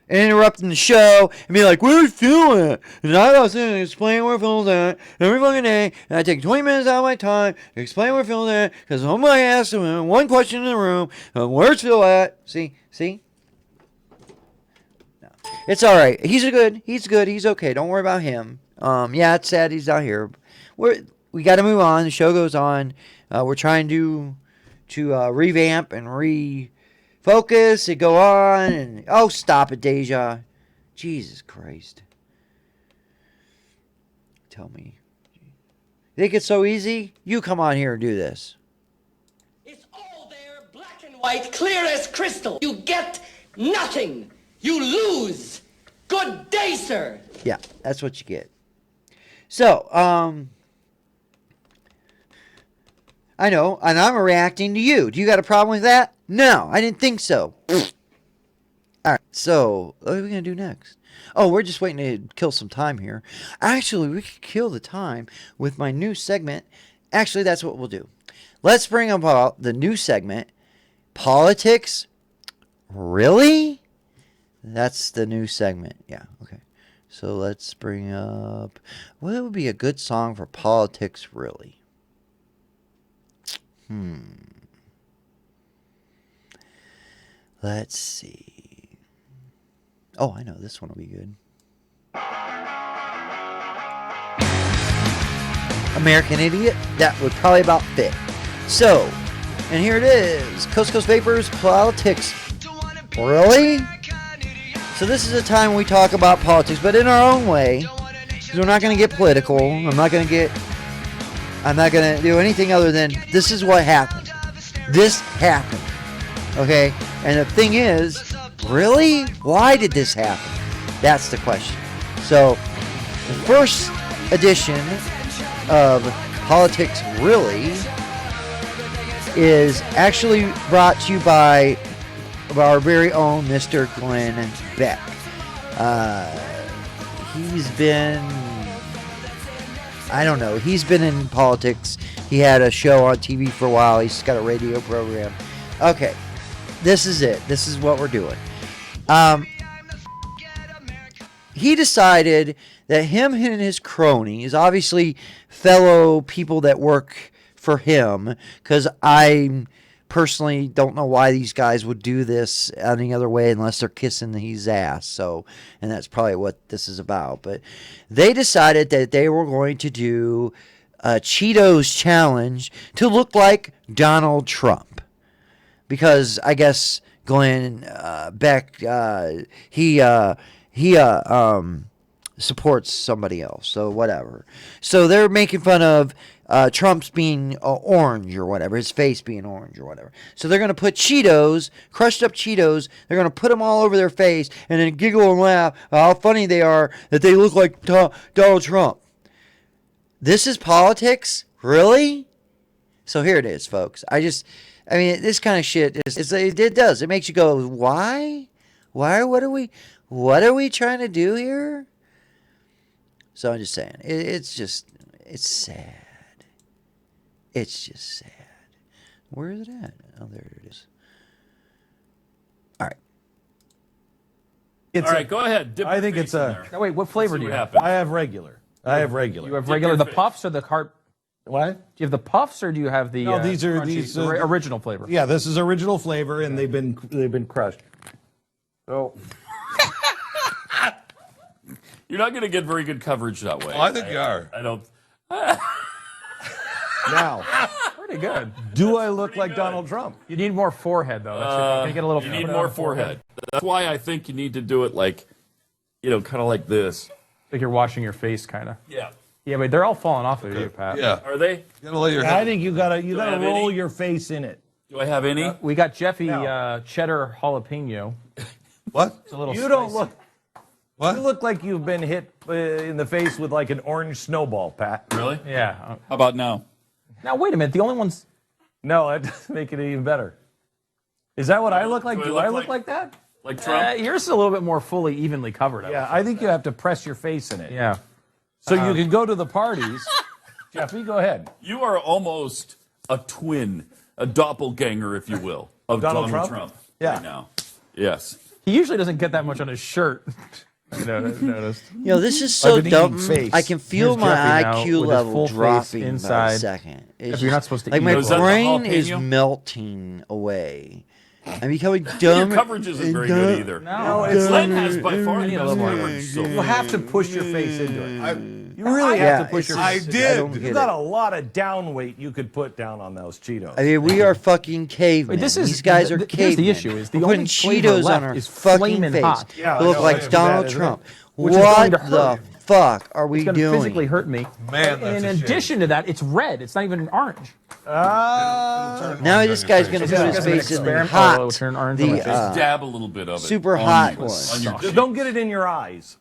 and interrupting the show and be like, "Where's Phil at?" And I was sitting explaining where Phil's at every fucking day, and I take 20 minutes out of my time to explain where Phil's at because somebody asked him one question in the room, "Where's Phil at?" See. No. It's all right. He's good. He's okay. Don't worry about him. Yeah, it's sad he's not here. We got to move on. The show goes on. We're trying to revamp and refocus and go on. And oh, stop it, Deja. Jesus Christ. Tell me. You think it's so easy? You come on here and do this. It's all there, black and white, clear as crystal. You get nothing. You lose. Good day, sir. Yeah, that's what you get. So, I know, and I'm reacting to you. Do you got a problem with that? No, I didn't think so. All right, so what are we going to do next? Oh, we're just waiting to kill some time here. Actually, we could kill the time with my new segment. Actually, that's what we'll do. Let's bring up the new segment, Politics. Really? That's the new segment. Yeah, okay. So let's bring up, what would be a good song for Politics, really? Let's see. Oh, I know. This one will be good. American Idiot. That would probably about fit. So, and here it is. Coast to Coast Vapers, Politics. Really? So this is a time we talk about politics, but in our own way. Because we're not going to get political. I'm not going to do anything other than this is what happened. This happened. Okay? And the thing is, really? Why did this happen? That's the question. So, the first edition of Politics Really is actually brought to you by our very own Mr. Glenn Beck. He's been, I don't know, he's been in politics. He had a show on TV for a while. He's got a radio program. Okay, this is it. This is what we're doing. He decided that him and his cronies, obviously fellow people that work for him, because I personally don't know why these guys would do this any other way unless they're kissing his ass. So, and that's probably what this is about. But they decided that they were going to do a Cheetos challenge to look like Donald Trump, because I guess Glenn Beck he supports somebody else, so whatever. So they're making fun of Trump's being orange or whatever, his face being orange or whatever. So they're going to put Cheetos, crushed up Cheetos, they're going to put them all over their face and then giggle and laugh how funny they are that they look like Donald Trump. This is politics? Really? So here it is, folks. I mean, this kind of shit, it does. It makes you go, why? What are we trying to do here? So I'm just saying, it's sad. It's just sad. Where is it at? Oh, there it is. All right. All right, go ahead. I think it's a. No, wait, what flavor do you have? Happens. I have regular. You have regular. The puffs or the cart? What? Do you have the puffs or do you have the? No, these are the original flavor. Yeah, this is original flavor, and they've been crushed. So. You're not going to get very good coverage that way. Oh, I think you are. I don't. Now, pretty good. Do I look like Donald Trump? You need more forehead, though. Can you get a little? You need more forehead. That's why I think you need to do it like, kind of like this. Like you're washing your face, kind of. Yeah. Yeah, but they're all falling off of you, Pat. Yeah. Are they? You gotta lay your head. I think you gotta roll any? your face in it. Do I have any? We got Jeffy cheddar jalapeno. What? It's a little. You don't look. What? You look like you've been hit in the face with like an orange snowball, Pat. Really? Yeah. How about now? Now, wait a minute. The only ones... No, that doesn't make it even better. Is that what I look like? Do I look like that? Like Trump? Yours is a little bit more fully, evenly covered. I think you have to press your face in it. Yeah. So you can go to the parties. Jeffy, go ahead. You are almost a twin, a doppelganger, if you will, of Donald Trump right now. Yes. He usually doesn't get that much on his shirt. I noticed. This is so dumb. I can feel my IQ level dropping inside. By a second. If you're not supposed to like eat my it. brain is melting away. I'm becoming dumb. Your coverage isn't very good either. No, Glenn has by far the best coverage. So you have to push your face into it. You really have to push your face. I did. You've got a lot of down weight you could put down on those Cheetos. I mean, we are fucking cavemen. These guys are cavemen. Here's the issue: is the We're only putting flavor Cheetos left on our is fucking flaming face. hot. We look like Donald Trump. Which is going What to hurt the me. fuck are we It's going to doing? physically hurt me. Man, and in addition to that, it's red. It's not even orange. Now this guy's going to put his face in the hot, just dab a little bit of it. super on hot you- one. on your Just don't get it in your eyes.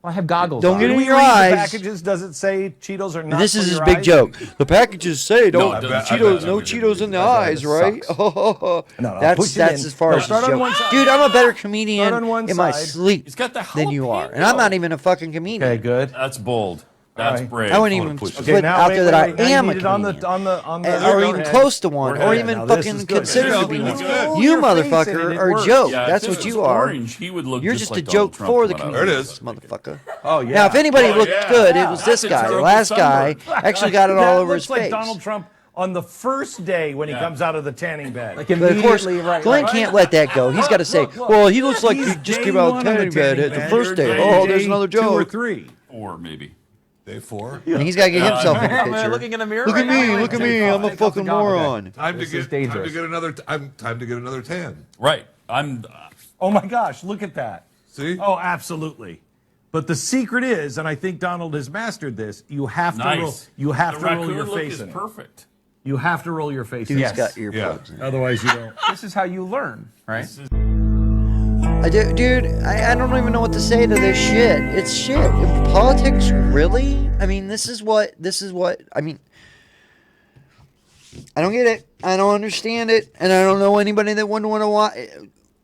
Well, I have goggles. Don't on. get it in When we your read eyes. The packages, does it say Cheetos are not? This for is his your big eyes? joke. The packages say No, don't it doesn't. Cheetos, no Cheetos in the eyes, right? That's push it in. as far No, as start his on one joke. side. Dude, I'm a better comedian Start on one in my side. sleep He's got the than you are, and I'm not even a fucking comedian. Okay, good. That's bold. That's right. brave. I wouldn't I'm even gonna push put out there that I am a need it on comedian. the or even close to one, or even Now, this fucking is good. consider Yeah, to be that's one. good. You Your face in it, motherfucker it are a works. joke. Yeah, That's if what it you was are. orange, he would look You're just just like a joke Donald Trump for the coming out. community. There it is. Motherfucker. Oh yeah. Now, if anybody Oh, looked yeah. good, it Yeah, was that's this a guy. The terrible last guy sunburn. actually got it all That over looks his like face. Donald Trump on the first day when he comes out of the tanning bed. Like But of course, immediately, Glenn can't let that go. He's got to say, Look, well, he looks like he's he just day came out of one on the tanning bed tanning at the bed. first day. You're Oh, day there's another 2 or joke. 3. 4 maybe. Day 4. And he's got to get himself in the Man, picture. looking in the mirror. Look at right me, now. look at me. I'm a fucking moron. Time to This is get dangerous. another. Time to get another tan. Right. I'm. Oh my gosh, look at that. See? Oh, absolutely. But the secret is, and I think Donald has mastered this, you have to roll, Nice. you have The to roll raccoon your look face is in it. perfect. You have to roll your face Dude's in it. got earplugs in. Otherwise you don't. This is how you learn, right? Dude, I don't even know what to say to this shit. It's shit. Politics, really? I mean, this is what, I mean, I don't get it. I don't understand it. And I don't know anybody that wouldn't want to watch.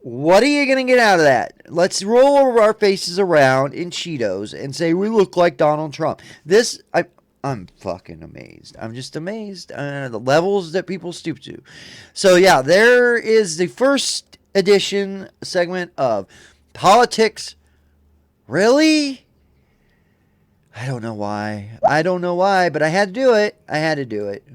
What are you going to get out of that? Let's roll our faces around in Cheetos and say we look like Donald Trump. I'm fucking amazed. I'm just amazed. The levels that people stoop to. So, yeah, there is the first edition segment of Politics. Really? I don't know why. But I had to do it.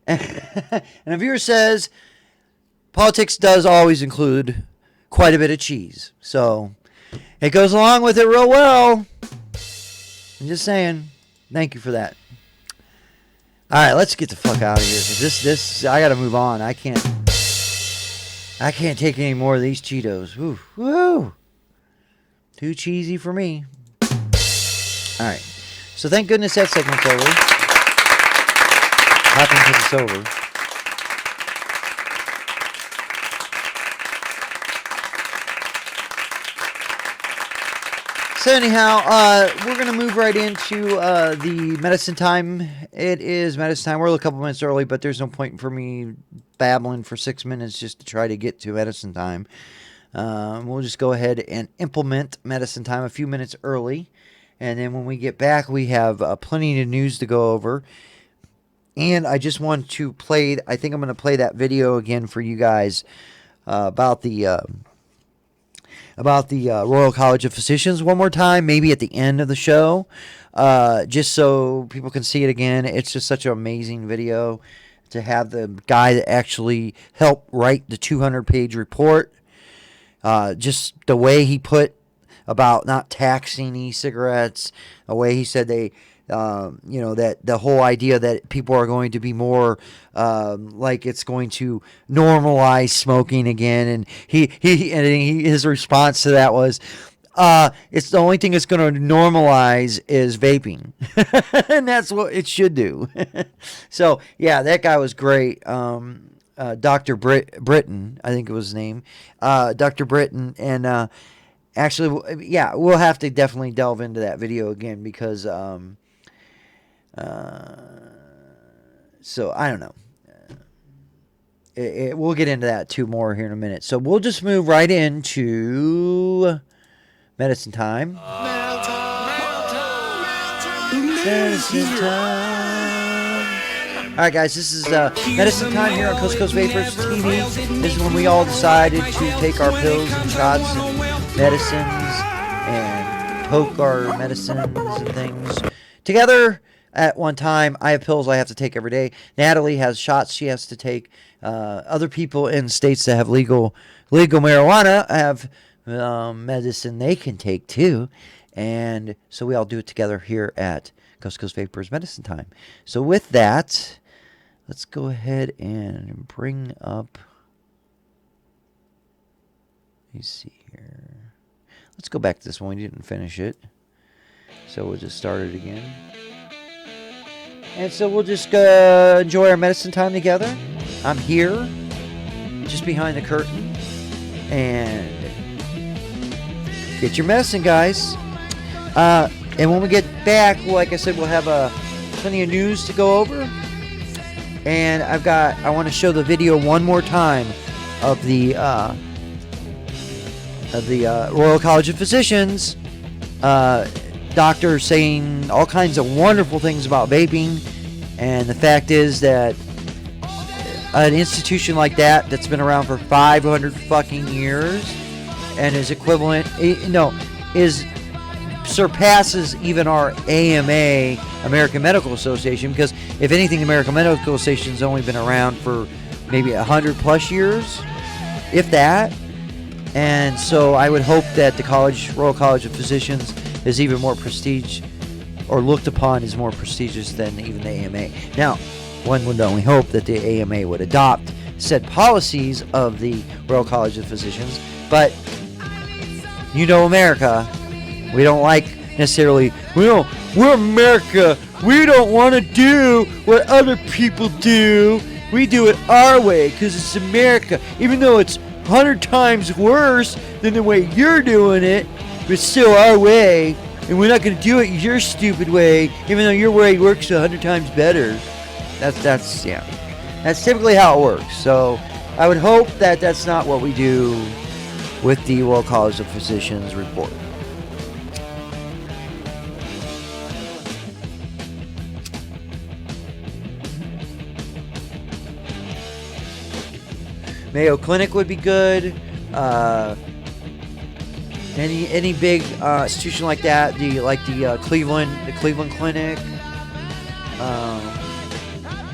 And a viewer says, politics does always include quite a bit of cheese. So, it goes along with it real well. I'm just saying. Thank you for that. All right, let's get the fuck out of here. 'Cause this, I gotta move on. I can't take any more of these Cheetos. Woo. Too cheesy for me. All right. So thank goodness that segment's over. Happy because it's over. So anyhow, we're going to move right into the medicine time. It is medicine time. We're a couple minutes early, but there's no point for me babbling for 6 minutes just to try to get to medicine time. We'll just go ahead and implement medicine time a few minutes early. And then when we get back, we have plenty of news to go over. And I just want to play, I think I'm going to play that video again for you guys about the Royal College of Physicians one more time, maybe at the end of the show, just so people can see it again. It's just such an amazing video to have the guy that actually helped write the 200-page report. Just the way he put about not taxing e-cigarettes, the way he said they, that the whole idea that people are going to be more like it's going to normalize smoking again, and his response to that was, it's the only thing that's going to normalize is vaping, and that's what it should do. So yeah, that guy was great. Dr. Britton, I think it was his name, Dr. Britton, and actually, yeah, we'll have to definitely delve into that video again because. So I don't know. We'll get into that too more here in a minute. So we'll just move right into medicine time. Medicine time. All right, guys, this is medicine time here on Coast to Coast Vapers TV. This is when we all decided to take our pills and shots and medicines and poke our medicines and things together at one time. I have pills I have to take every day. Natalie has shots she has to take. Other people in states that have legal marijuana have medicine they can take too. And so we all do it together here at Coast to Coast Vapers Medicine Time. So with that, let's go ahead and bring up, let me see here. Let's go back to this one. We didn't finish it. So we'll just start it again. And so we'll just enjoy our medicine time together. I'm here, just behind the curtain. And get your medicine, guys. And when we get back, like I said, we'll have plenty of news to go over. And I want to show the video one more time of the Royal College of Physicians doctor saying all kinds of wonderful things about vaping. And the fact is that an institution like that's been around for 500 fucking years and is equivalent, surpasses even our AMA, American Medical Association, because if anything, the American Medical Association has only been around for maybe 100 plus years, if that. And so I would hope that the Royal College of Physicians is even more prestige, or looked upon as more prestigious than even the AMA. Now, one would only hope that the AMA would adopt said policies of the Royal College of Physicians, but America, we don't like necessarily, we're America, we don't want to do what other people do. We do it our way because it's America, even though it's 100 times worse than the way you're doing it, but it's still our way, and we're not going to do it your stupid way, even though your way works 100 times better. That's typically how it works. So I would hope that that's not what we do with the Royal College of Physicians report. Mayo Clinic would be good. Any big institution like that, the Cleveland Clinic.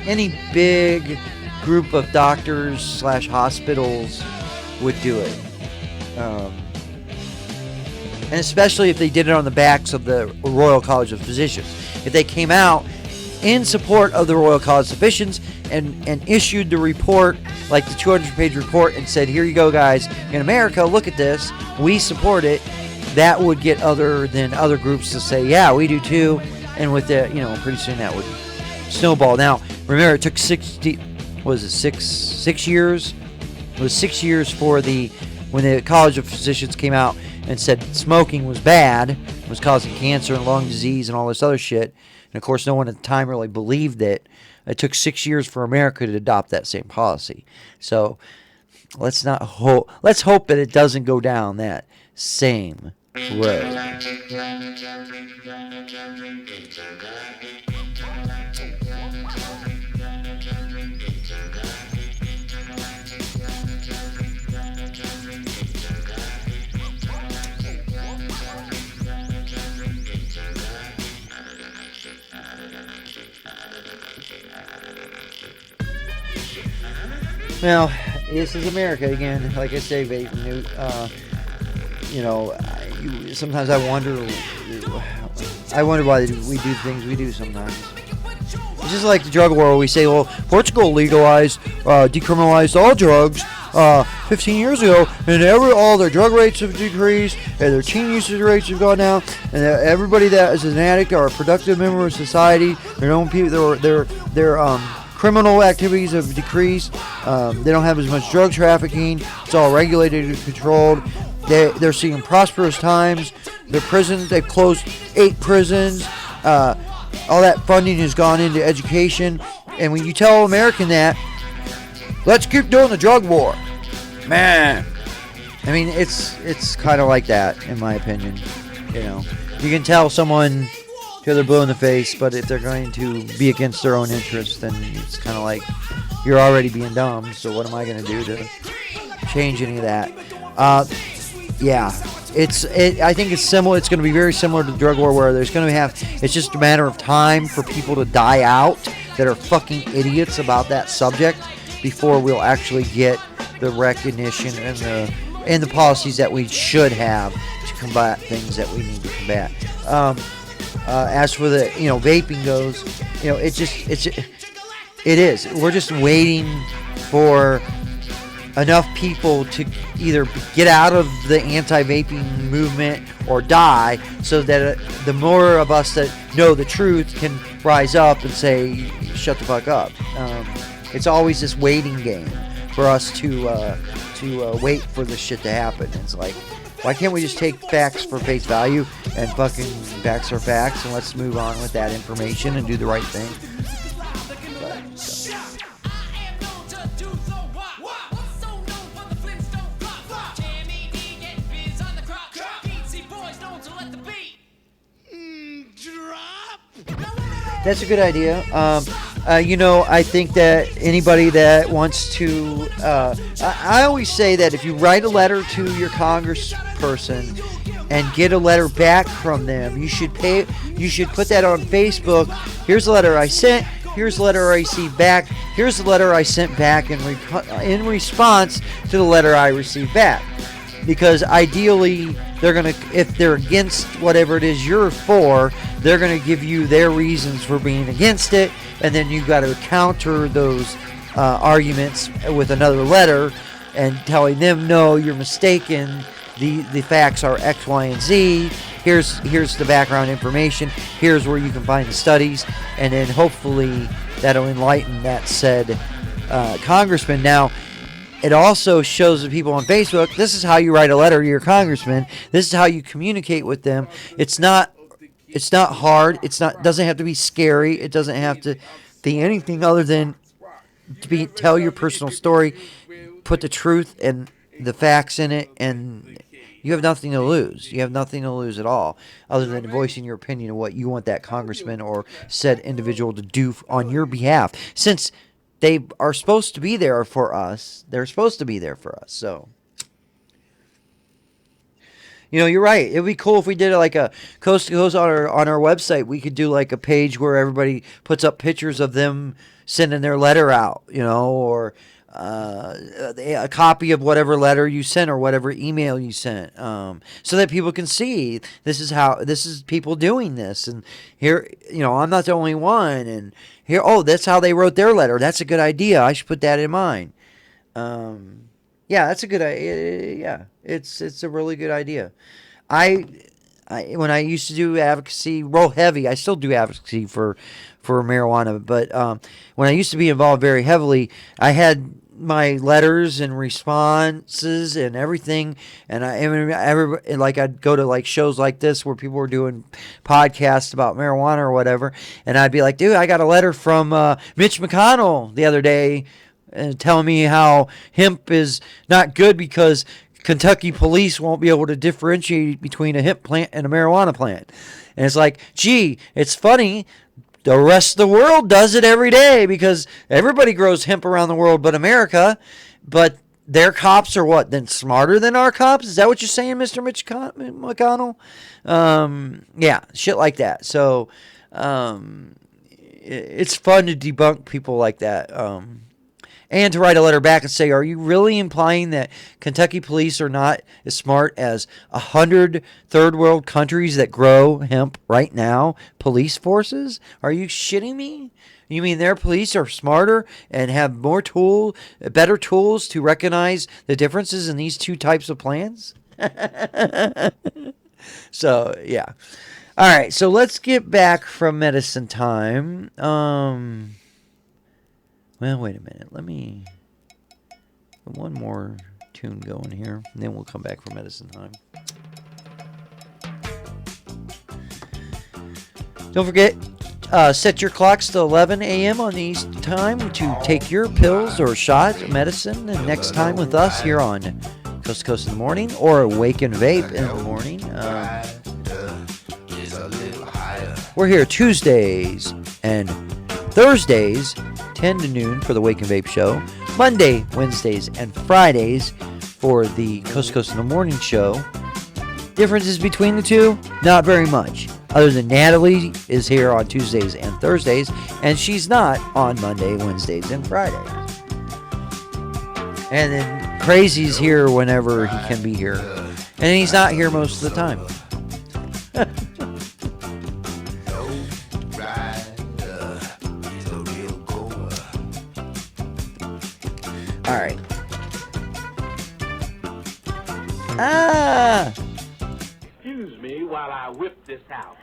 Any big group of doctors / hospitals would do it. And especially if they did it on the backs of the Royal College of Physicians. If they came out in support of the Royal College of Physicians and issued the report, like the 200-page report, and said, here you go, guys, in America, look at this, we support it, that would get other groups to say, yeah, we do too, and with the, pretty soon that would snowball. Now, remember, it took 6 years? It was 6 years when the College of Physicians came out and said smoking was bad, was causing cancer and lung disease and all this other shit. And of course, no one at the time really believed it. It took 6 years for America to adopt that same policy. So let's hope that it doesn't go down that same road. Well, this is America again. Like I say, sometimes I wonder why we do things we do sometimes. It's just like the drug war. We say, well, Portugal legalized, decriminalized all drugs 15 years ago, and all their drug rates have decreased, and their teen usage rates have gone down, and everybody that is an addict or a productive member of society, their own people, their criminal activities have decreased. They don't have as much drug trafficking. It's all regulated and controlled. They're seeing prosperous times. Their prisons, they've closed 8 prisons. All that funding has gone into education. And when you tell an American that, let's keep doing the drug war. Man. I mean, it's kind of like that, in my opinion. You can tell someone till they're blue in the face, but if they're going to be against their own interests, then it's kind of like you're already being dumb, so what am I going to do to change any of that? Yeah, I think it's similar. It's going to be very similar to drug war, where there's going to have. It's just a matter of time for people to die out that are fucking idiots about that subject before we'll actually get the recognition and the policies that we should have to combat things that we need to combat. As for the vaping goes, it is. We're just waiting for enough people to either get out of the anti-vaping movement or die, so that the more of us that know the truth can rise up and say, shut the fuck up. It's always this waiting game for us to wait for this shit to happen. It's like, why can't we just take facts for face value and fucking facts are facts, and let's move on with that information and do the right thing? That's a good idea. I think that anybody that wants to, I always say that if you write a letter to your congressperson and get a letter back from them, you should put that on Facebook. Here's the letter I sent. Here's the letter I received back. Here's the letter I sent back in response to the letter I received back. Because ideally, if they're against whatever it is you're for, they're going to give you their reasons for being against it, and then you've got to counter those arguments with another letter and telling them, no, you're mistaken. The facts are X, Y, and Z. Here's the background information. Here's where you can find the studies, and then hopefully that'll enlighten that said congressman. Now, it also shows the people on Facebook, this is how you write a letter to your congressman. This is how you communicate with them. It's not hard. Doesn't have to be scary. It doesn't have to be anything other than tell your personal story, put the truth and the facts in it, and you have nothing to lose. You have nothing to lose at all, other than voicing your opinion of what you want that congressman or said individual to do on your behalf. Since they are supposed to be there for us. They're supposed to be there for us. So, you're right. It would be cool if we did it like a coast to coast on our website. We could do like a page where everybody puts up pictures of them sending their letter out, or a copy of whatever letter you sent or whatever email you sent, so that people can see this is people doing this, and here, I'm not the only one, and here, that's how they wrote their letter. That's a good idea. I should put that in mind. Yeah, that's a good idea. Yeah, it's a really good idea. When I used to do advocacy real heavy, I still do advocacy for marijuana, but when I used to be involved very heavily, I had my letters and responses and everything, and I'd go to like shows like this where people were doing podcasts about marijuana or whatever, and I'd be like, dude, I got a letter from Mitch McConnell the other day telling me how hemp is not good because Kentucky police won't be able to differentiate between a hemp plant and a marijuana plant. And it's like, gee, it's funny. The rest of the world does it every day because everybody grows hemp around the world but America. But their cops are what? Then smarter than our cops? Is that what you're saying, Mr. Mitch McConnell? Yeah, shit like that. So it's fun to debunk people like that. And to write a letter back and say, are you really implying that Kentucky police are not as smart as 100 third world countries that grow hemp right now? Police forces? Are you shitting me? You mean their police are smarter and have better tools to recognize the differences in these two types of plants? So, yeah. All right, so let's get back from medicine time. Well, wait a minute. Let me get one more tune going here, and then we'll come back for medicine time. Don't forget, set your clocks to 11 a.m. on the East time to take your pills or shots of medicine. And next time with us here on Coast to Coast in the morning, or Wake and Vape in the morning. We're here Tuesdays and Thursdays, 10 to noon for the Wake and Vape show. Monday, Wednesdays, and Fridays for the Coast to Coast in the Morning show. Differences between the two? Not very much. Other than Natalie is here on Tuesdays and Thursdays, and she's not on Monday, Wednesdays, and Fridays. And then Crazy's here whenever he can be here. And he's not here most of the time. All right. Excuse me while I whip this out.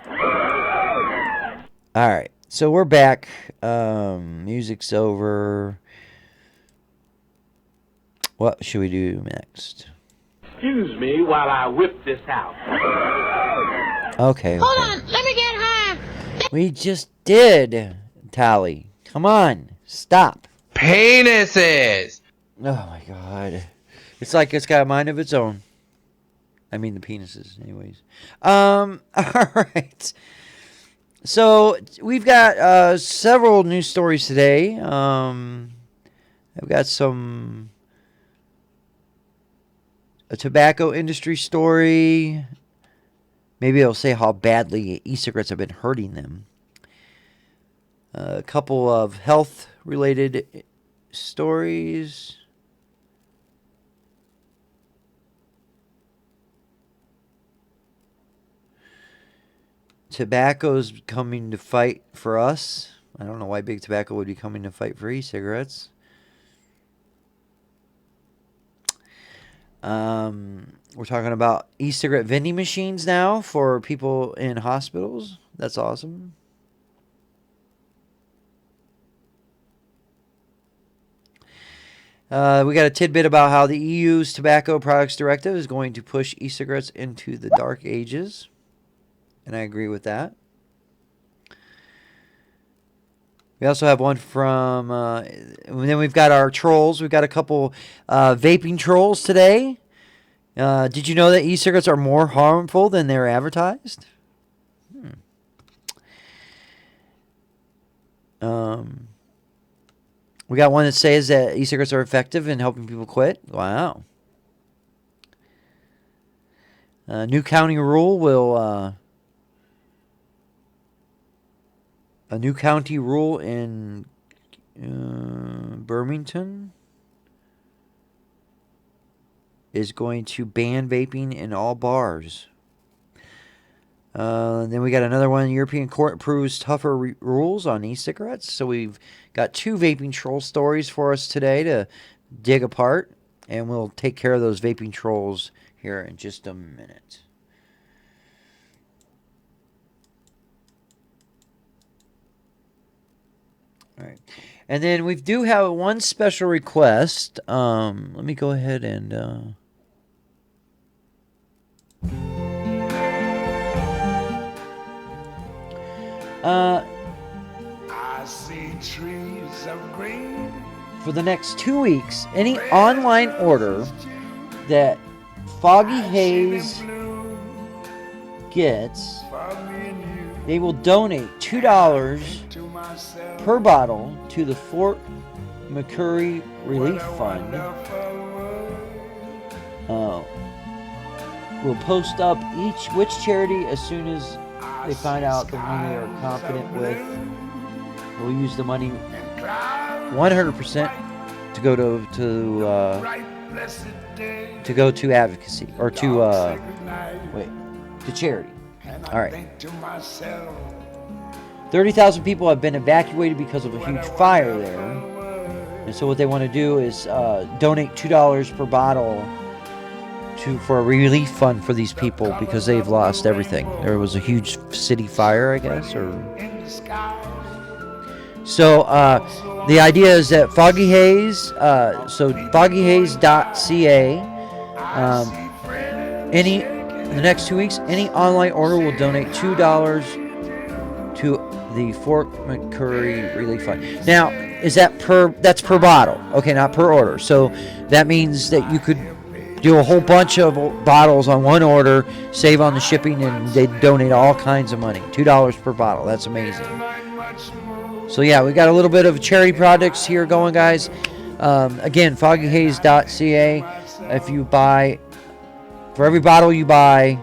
All right. So we're back. Music's over. What should we do next? Excuse me while I whip this out. Okay. Hold on, let me get high. We just did, Tally. Come on. Stop. Penises! Oh my god. It's like it's got a mind of its own. I mean the penises, anyways. Alright. So we've got several news stories today. I've got a tobacco industry story. Maybe it'll say how badly e-cigarettes have been hurting them. A couple of health-related stories. Tobacco's coming to fight for us. I don't know why Big Tobacco would be coming to fight for e-cigarettes. We're talking about e-cigarette vending machines now for people in hospitals. That's awesome. We got a tidbit about how the EU's Tobacco Products Directive is going to push e-cigarettes into the dark ages. And I agree with that. We also have one from, and then we've got our trolls. We've got a couple vaping trolls today. Did you know that e-cigarettes are more harmful than they're advertised? We got one that says that e-cigarettes are effective in helping people quit. Wow. New county rule will... a new county rule in Birmingham is going to ban vaping in all bars. Then we got another one. The European Court approves tougher rules on e-cigarettes. So we've got two vaping troll stories for us today to dig apart. And we'll take care of those vaping trolls here in just a minute. All right. And then we do have one special request. Let me go ahead and... I see trees of green. For the next 2 weeks, any online order that Foggy Haze gets, they will donate $2 per bottle to the Fort McCurry Relief Fund. We'll post up which charity as soon as they find out the one they are confident with. We'll use the money 100% to go to advocacy or to charity. All right. 30,000 people have been evacuated because of a huge fire there. And so what they want to do is donate $2 per bottle for a relief fund for these people because they've lost everything. There was a huge city fire, I guess, or... So the idea is that Foggy Haze, so foggyhaze.ca, in the next 2 weeks, any online order will donate $2 to the Fort McCurry Relief Fund. Now, is that that's per bottle? Okay, not per order. So that means that you could do a whole bunch of bottles on one order, save on the shipping, and they donate all kinds of money. $2 per bottle. That's amazing. So yeah, we got a little bit of charity projects here going, guys. Again, foggyhaze.ca. if you buy, for every bottle you buy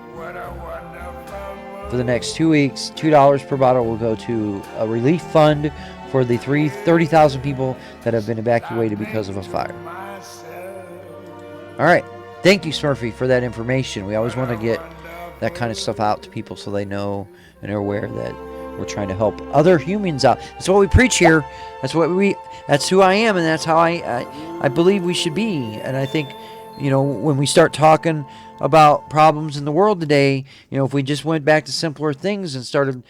for the next 2 weeks, $2 per bottle will go to a relief fund for the 30,000 people that have been evacuated because of a fire. All right. Thank you, Smurfy, for that information. We always want to get that kind of stuff out to people so they know and are aware that we're trying to help other humans out. That's what we preach here. That's who I am, and that's how I believe we should be. And I think, when we start talking about problems in the world today, if we just went back to simpler things and started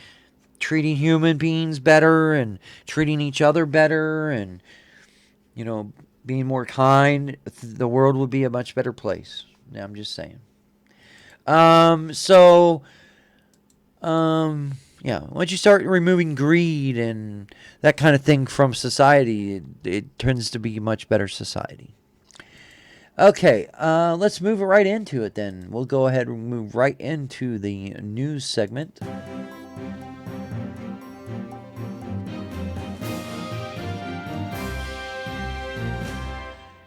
treating human beings better and treating each other better and, being more kind, the world would be a much better place. Yeah, I'm just saying. Once you start removing greed and that kind of thing from society, it turns to be a much better society. Okay, let's move right into it then. We'll go ahead and move right into the news segment.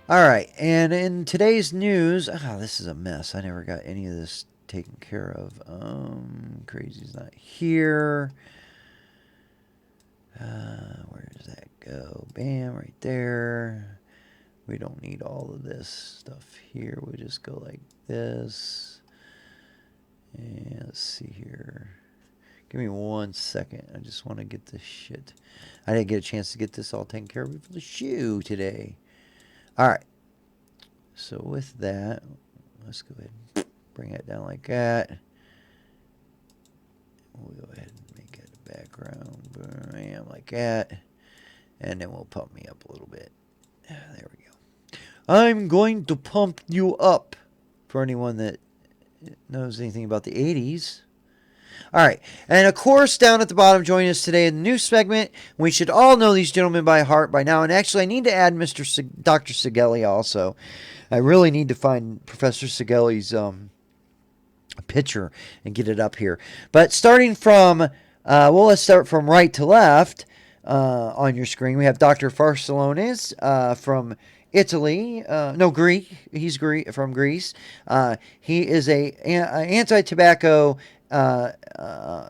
All right, and in today's news, this is a mess. I never got any of this taken care of. Crazy's not here. Where does that go? Bam, right there. We don't need all of this stuff here. We'll just go like this. And let's see here. Give me 1 second. I just want to get this shit. I didn't get a chance to get this all taken care of for the shoe today. All right. So with that, let's go ahead and bring it down like that. We'll go ahead and make it a background. Bam, like that. And then we'll pump me up a little bit. There we go. I'm going to pump you up. For anyone that knows anything about the 80s. All right. And of course, down at the bottom, joining us today in the news segment. We should all know these gentlemen by heart by now. And actually, I need to add Dr. Sigelli also. I really need to find Professor Sigelli's picture and get it up here. But starting from, let's start from right to left on your screen. We have Dr. Farsalones from Italy. Greek. He's from Greece. He is an anti-tobacco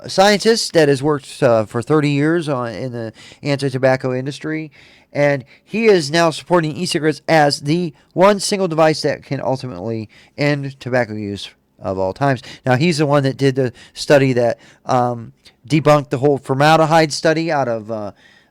scientist that has worked for 30 years in the anti-tobacco industry, and he is now supporting e-cigarettes as the one single device that can ultimately end tobacco use of all times. Now, he's the one that did the study that debunked the whole formaldehyde study out of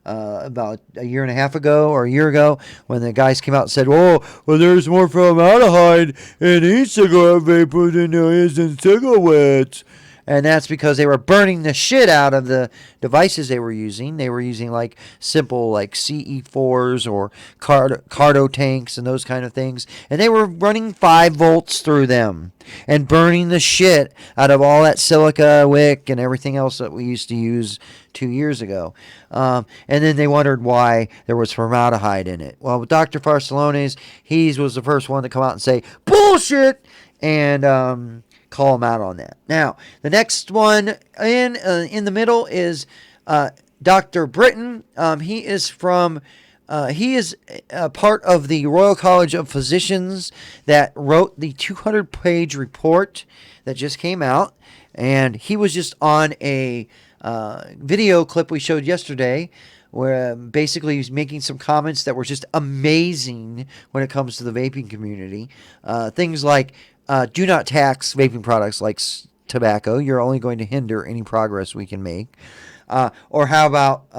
about a year and a half ago or a year ago, when the guys came out and said, there's more formaldehyde in e-cigarette vapor than there is in cigarettes. And that's because they were burning the shit out of the devices they were using. They were using simple CE4s or Cardo tanks and those kind of things. And they were running 5 volts through them and burning the shit out of all that silica wick and everything else that we used to use 2 years ago. And then they wondered why there was formaldehyde in it. Well, with Dr. Farsalones, he was the first one to come out and say, bullshit! And call him out on that. Now, the next one in the middle is Dr. Britton. He is part of the Royal College of Physicians that wrote the 200-page report that just came out, and he was just on a video clip we showed yesterday, where basically he's making some comments that were just amazing when it comes to the vaping community. Things like, do not tax vaping products like tobacco. You're only going to hinder any progress we can make. Or how about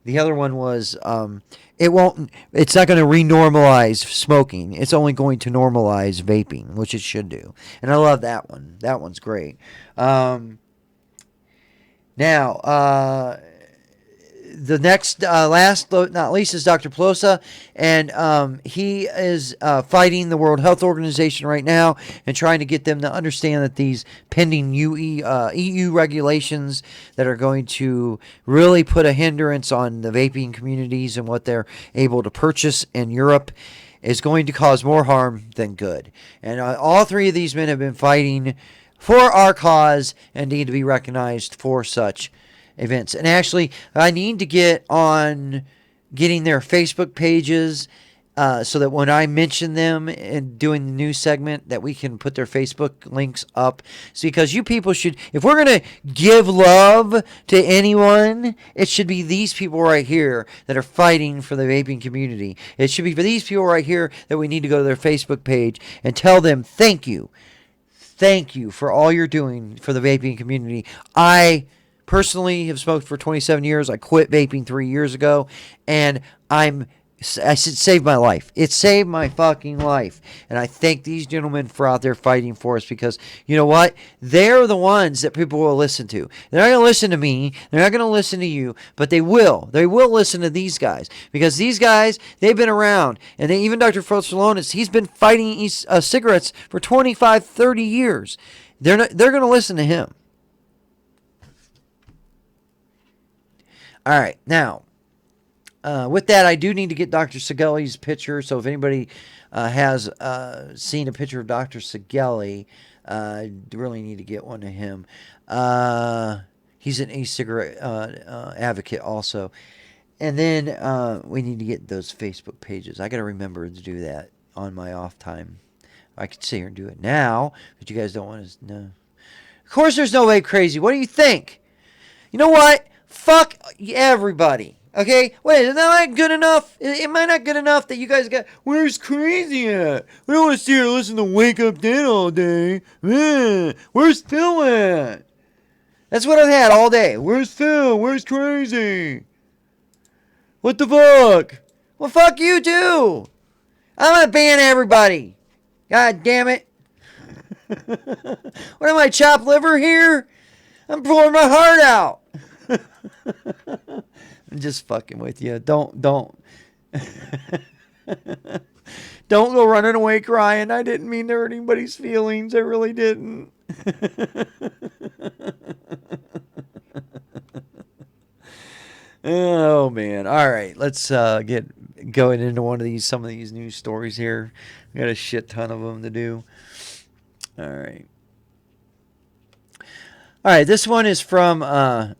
the other one was, it's not going to renormalize smoking. It's only going to normalize vaping, which it should do. And I love that one. That one's great. Now, the next, last but not least, is Dr. Plosa, and he is fighting the World Health Organization right now and trying to get them to understand that these pending EU regulations that are going to really put a hindrance on the vaping communities and what they're able to purchase in Europe is going to cause more harm than good. And all 3 of these men have been fighting for our cause and need to be recognized for such events. And actually, I need to get on getting their Facebook pages so that when I mention them in doing the news segment, that we can put their Facebook links up. So because you people should, if we're going to give love to anyone, it should be these people right here that are fighting for the vaping community. It should be for these people right here that we need to go to their Facebook page and tell them thank you. Thank you for all you're doing for the vaping community. I personally have smoked for 27 years. I quit vaping 3 years ago, and I said saved my life. It saved my fucking life. And I thank these gentlemen for out there fighting for us, because you know what? They're the ones that people will listen to. They're not going to listen to me. They're not going to listen to you, but they will. They will listen to these guys, because these guys, they've been around. And even Dr. Fosolonis, he's been fighting cigarettes for 25, 30 years. They're going to listen to him. All right. Now, with that, I do need to get Dr. Segelli's picture. So if anybody has seen a picture of Dr. Segelli, I really need to get one of him. He's an e-cigarette advocate also. And then we need to get those Facebook pages. I got to remember to do that on my off time. I could sit here and do it now, but you guys don't want to know. Of course, there's no way crazy. What do you think? You know what? Fuck everybody. Okay, wait, is that not good enough? Am I not good enough that you guys got, where's Crazy at? We don't want to see her listen to Wake Up Dead all day. Where's Phil at? That's what I've had all day. Where's Phil? Where's Crazy? What the fuck? Well, fuck you too. I'm going to ban everybody. God damn it. What am I, chopped liver here? I'm pouring my heart out. I'm just fucking with you. Don't don't go running away crying. I didn't mean to hurt anybody's feelings. I really didn't. Oh man. All right, let's get going into some of these news stories here. We got a shit ton of them to do. All right. All right, this one is from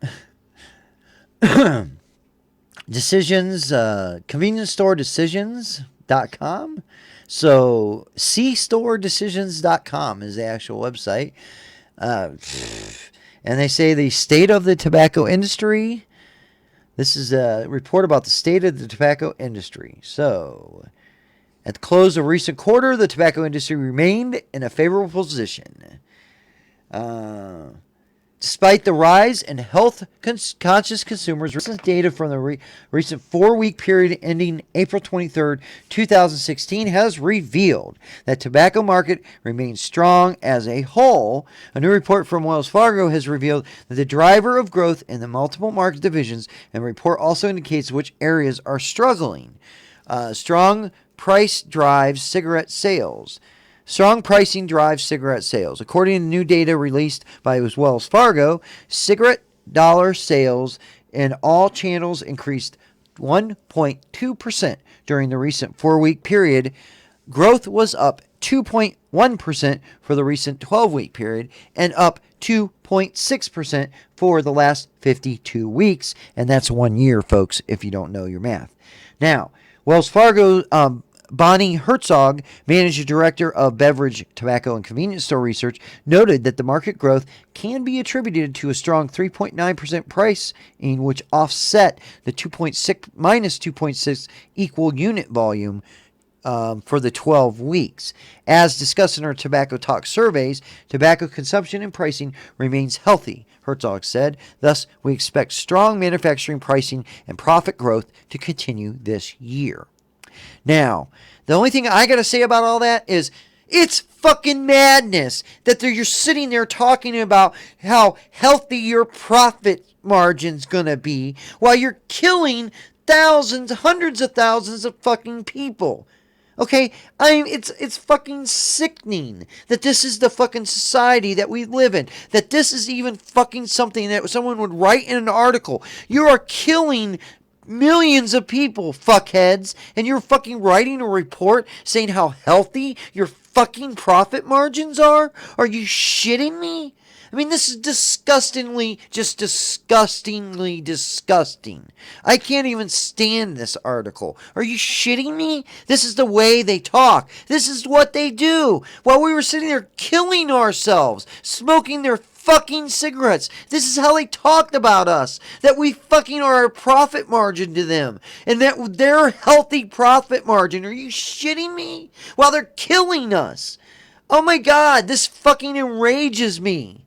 Decisions, convenience store decisions.com. So cstoredecisions.com is the actual website. And they say the state of the tobacco industry. This is a report about the state of the tobacco industry. So at the close of a recent quarter, the tobacco industry remained in a favorable position. Despite the rise in health-conscious consumers, recent data from the recent 4-week period ending April 23rd, 2016 has revealed that tobacco market remains strong as a whole. A new report from Wells Fargo has revealed that the driver of growth in the multiple market divisions, and the report also indicates which areas are struggling. Strong price drives cigarette sales. Strong pricing drives cigarette sales. According to new data released by Wells Fargo, cigarette dollar sales in all channels increased 1.2% during the recent 4-week period. Growth was up 2.1% for the recent 12-week period and up 2.6% for the last 52 weeks. And that's 1 year, folks, if you don't know your math. Now, Wells Fargo Bonnie Herzog, Managing Director of Beverage, Tobacco, and Convenience Store Research, noted that the market growth can be attributed to a strong 3.9% pricing, which offset the minus 2.6 equal unit volume for the 12 weeks. As discussed in our Tobacco Talk surveys, tobacco consumption and pricing remains healthy, Herzog said. Thus, we expect strong manufacturing pricing and profit growth to continue this year. Now, the only thing I got to say about all that is it's fucking madness that you're sitting there talking about how healthy your profit margin's going to be while you're killing thousands, hundreds of thousands of fucking people. Okay? It's fucking sickening that this is the fucking society that we live in. That this is even fucking something that someone would write in an article. You are killing millions of people, fuckheads, and you're fucking writing a report saying how healthy your fucking profit margins are? Are you shitting me? I mean, this is disgustingly disgusting. I can't even stand this article. Are you shitting me? This is the way they talk. This is what they do. While we were sitting there killing ourselves, smoking their fucking cigarettes. This is how they talked about us. That we fucking are a profit margin to them. And that their healthy profit margin. Are you shitting me? While they're killing us. Oh my God, this fucking enrages me.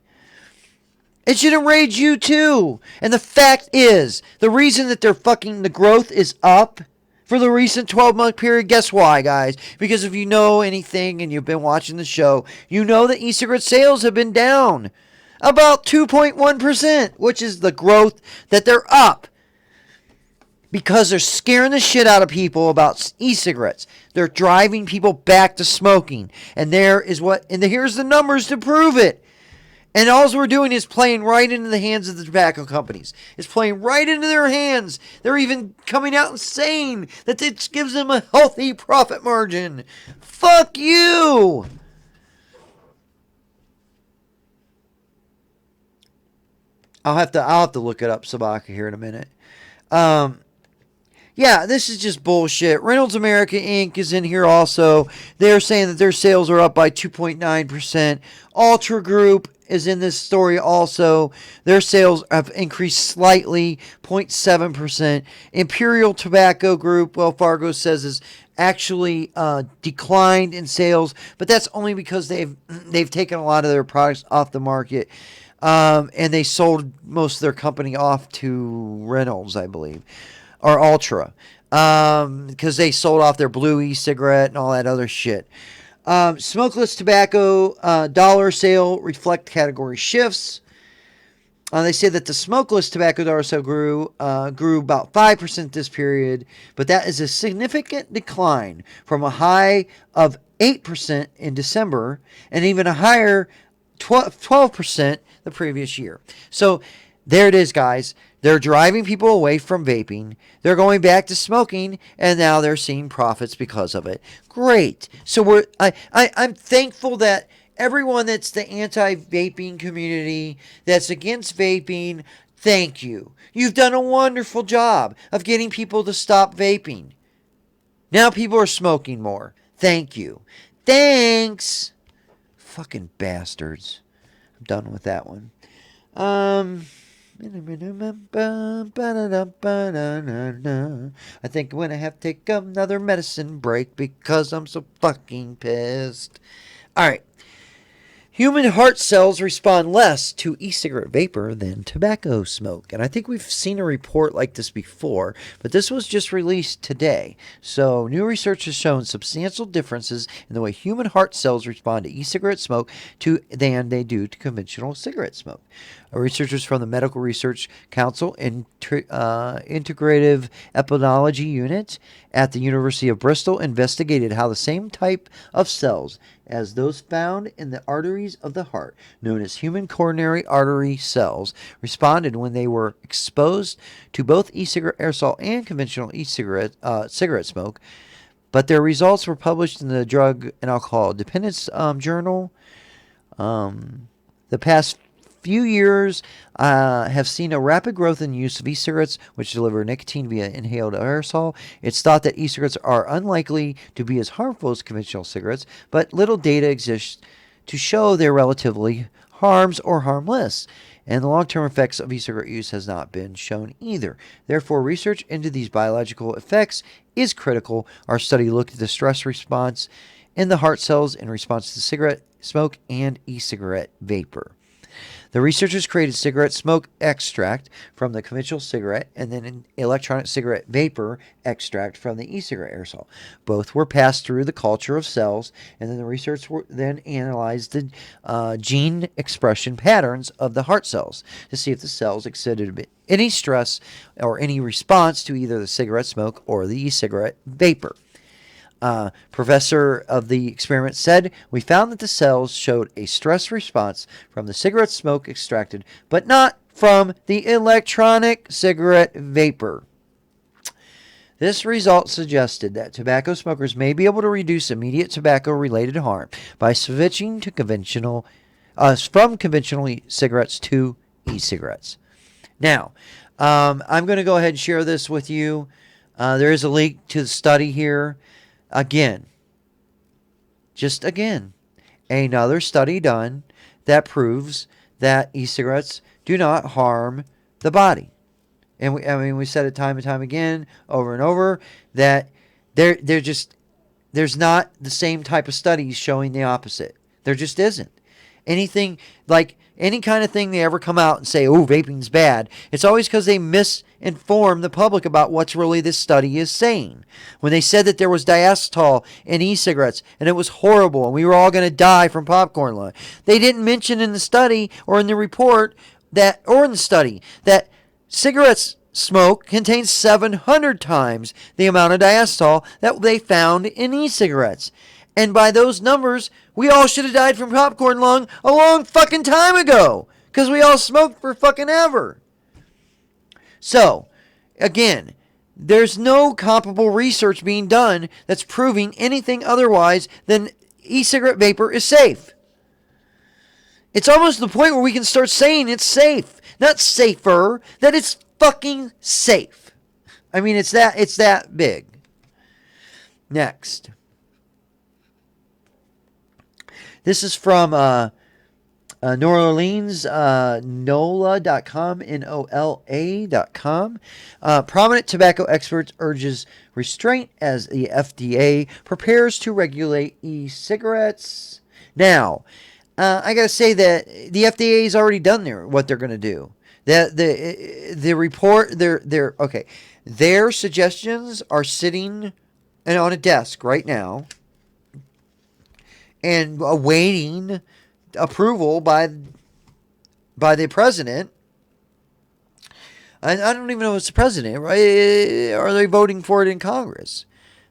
It should enrage you too. And the fact is, the reason that the growth is up for the recent 12-month period, guess why, guys? Because if you know anything and you've been watching the show, you know that e-cigarette sales have been down about 2.1%, which is the growth that they're up. Because they're scaring the shit out of people about e-cigarettes. They're driving people back to smoking. And here's the numbers to prove it. And all we're doing is playing right into the hands of the tobacco companies. It's playing right into their hands. They're even coming out and saying that this gives them a healthy profit margin. Fuck you! I'll have to look it up, Sabaka, here in a minute. Yeah, this is just bullshit. Reynolds America Inc. is in here also. They're saying that their sales are up by 2.9%. Ultra Group is in this story also. Their sales have increased slightly, 0.7%. Imperial Tobacco Group, well, Fargo says, is actually declined in sales, but that's only because they've taken a lot of their products off the market. And they sold most of their company off to Reynolds, I believe. Or Ultra, because they sold off their blue e-cigarette and all that other shit. Smokeless tobacco dollar sale reflect category shifts. They say that the smokeless tobacco dollar sale grew about 5% this period, but that is a significant decline from a high of 8% in December and even a higher 12% the previous year. So there it is, guys. They're driving people away from vaping. They're going back to smoking, and now they're seeing profits because of it. Great. So I'm thankful that everyone that's the anti-vaping community, that's against vaping, thank you. You've done a wonderful job of getting people to stop vaping. Now people are smoking more. Thank you. Thanks. Fucking bastards. I'm done with that one. I think I'm going to have to take another medicine break because I'm so fucking pissed. Alright. Human heart cells respond less to e-cigarette vapor than tobacco smoke. And I think we've seen a report like this before, but this was just released today. So new research has shown substantial differences in the way human heart cells respond to e-cigarette smoke than they do to conventional cigarette smoke. Researchers from the Medical Research Council Integrative Epidemiology Unit at the University of Bristol investigated how the same type of cells as those found in the arteries of the heart, known as human coronary artery cells, responded when they were exposed to both e-cigarette aerosol and conventional e-cigarette cigarette smoke. But their results were published in the Drug and Alcohol Dependence Journal. The past few years have seen a rapid growth in use of e-cigarettes, which deliver nicotine via inhaled aerosol. It's thought that e-cigarettes are unlikely to be as harmful as conventional cigarettes, but little data exists to show they're relatively harms or harmless. And the long-term effects of e-cigarette use has not been shown either. Therefore, research into these biological effects is critical. Our study looked at the stress response in the heart cells in response to cigarette smoke and e-cigarette vapor. The researchers created cigarette smoke extract from the conventional cigarette and then an electronic cigarette vapor extract from the e-cigarette aerosol. Both were passed through the culture of cells, and then the research then analyzed the gene expression patterns of the heart cells to see if the cells exhibited any stress or any response to either the cigarette smoke or the e-cigarette vapor. Professor of the experiment said, "We found that the cells showed a stress response from the cigarette smoke extracted, but not from the electronic cigarette vapor." This result suggested that tobacco smokers may be able to reduce immediate tobacco-related harm by switching to conventional from conventional cigarettes to e-cigarettes. Now, I'm going to go ahead and share this with you. There is a link to the study here. Again, another study done that proves that e-cigarettes do not harm the body. And we said it time and time again, over and over, that there's not the same type of studies showing the opposite. There just isn't. Anything like any kind of thing they ever come out and say, oh, vaping's bad, it's always because they misinform the public about what's really this study is saying. When they said that there was diacetyl in e-cigarettes and it was horrible and we were all going to die from popcorn lung, they didn't mention in the study or in the report that cigarettes smoke contains 700 times the amount of diacetyl that they found in e-cigarettes. And by those numbers, we all should have died from popcorn lung a long fucking time ago. Because we all smoked for fucking ever. So, again, there's no comparable research being done that's proving anything otherwise than e-cigarette vapor is safe. It's almost to the point where we can start saying it's safe. Not safer, that it's fucking safe. I mean, it's that big. Next. This is from New Orleans, NOLA.com, NOLA.com. Prominent tobacco experts urges restraint as the FDA prepares to regulate e-cigarettes. Now, I got to say that the FDA has already done what they're going to do. The report, their suggestions are sitting on a desk right now and awaiting approval by the president. I don't even know if it's the president, right? Are they voting for it in Congress?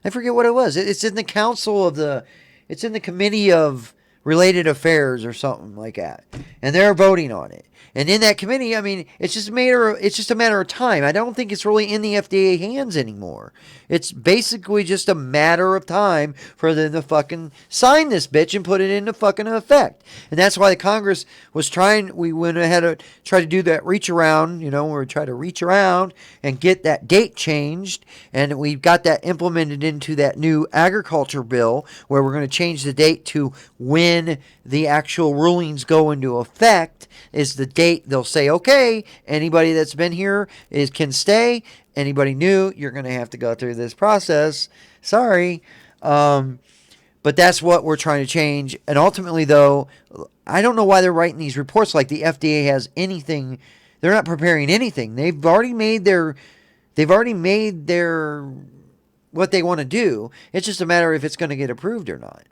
I forget what it was. It's in the it's in the Committee of Related Affairs or something like that. And they're voting on it. And in that committee, I mean, it's just a matter of time. I don't think it's really in the FDA hands anymore. It's basically just a matter of time for them to fucking sign this bitch and put it into fucking effect. And that's why the Congress was we went ahead to try to do that reach around, we try to reach around and get that date changed. And we got that implemented into that new agriculture bill where we're going to change the date to when the actual rulings go into effect is the date. They'll say, okay, anybody that's been here can stay. Anybody new, you're going to have to go through this process. Sorry. But that's what we're trying to change. And ultimately, though, I don't know why they're writing these reports like the FDA has anything. They're not preparing anything. They've already made their what they want to do. It's just a matter of if it's going to get approved or not.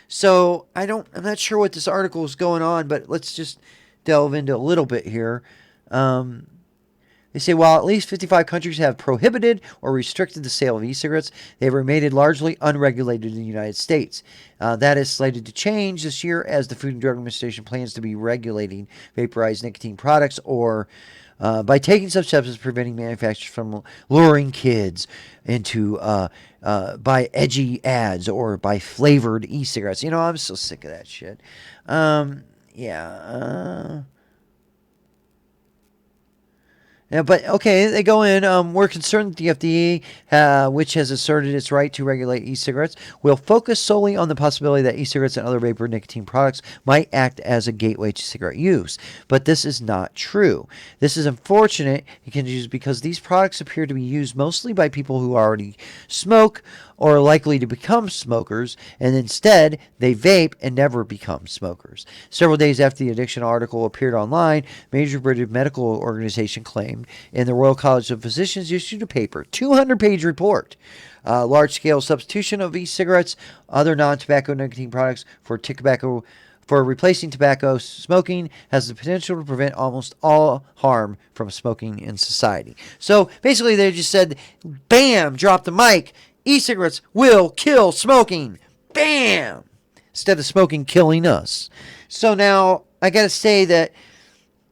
So I'm not sure what this article is going on, but let's just delve into a little bit here. They say while at least 55 countries have prohibited or restricted the sale of e-cigarettes, they have remained largely unregulated in the United States. That is slated to change this year as the Food and Drug Administration plans to be regulating vaporized nicotine products or by taking such steps as preventing manufacturers from luring kids into by edgy ads or by flavored e-cigarettes. I'm so sick of that shit. Yeah, but okay, they go in. We're concerned that the FDA, which has asserted its right to regulate e-cigarettes, will focus solely on the possibility that e-cigarettes and other vapor nicotine products might act as a gateway to cigarette use. But this is not true. This is unfortunate because these products appear to be used mostly by people who already smoke or are likely to become smokers, and instead they vape and never become smokers. Several days after the addiction article appeared online, major British medical organization claimed in the Royal College of Physicians issued a paper, 200-page report, large-scale substitution of e-cigarettes, other non-tobacco nicotine products for replacing tobacco smoking has the potential to prevent almost all harm from smoking in society. So basically they just said, bam, drop the mic, e-cigarettes will kill smoking. Bam! Instead of smoking killing us. So now, I got to say that,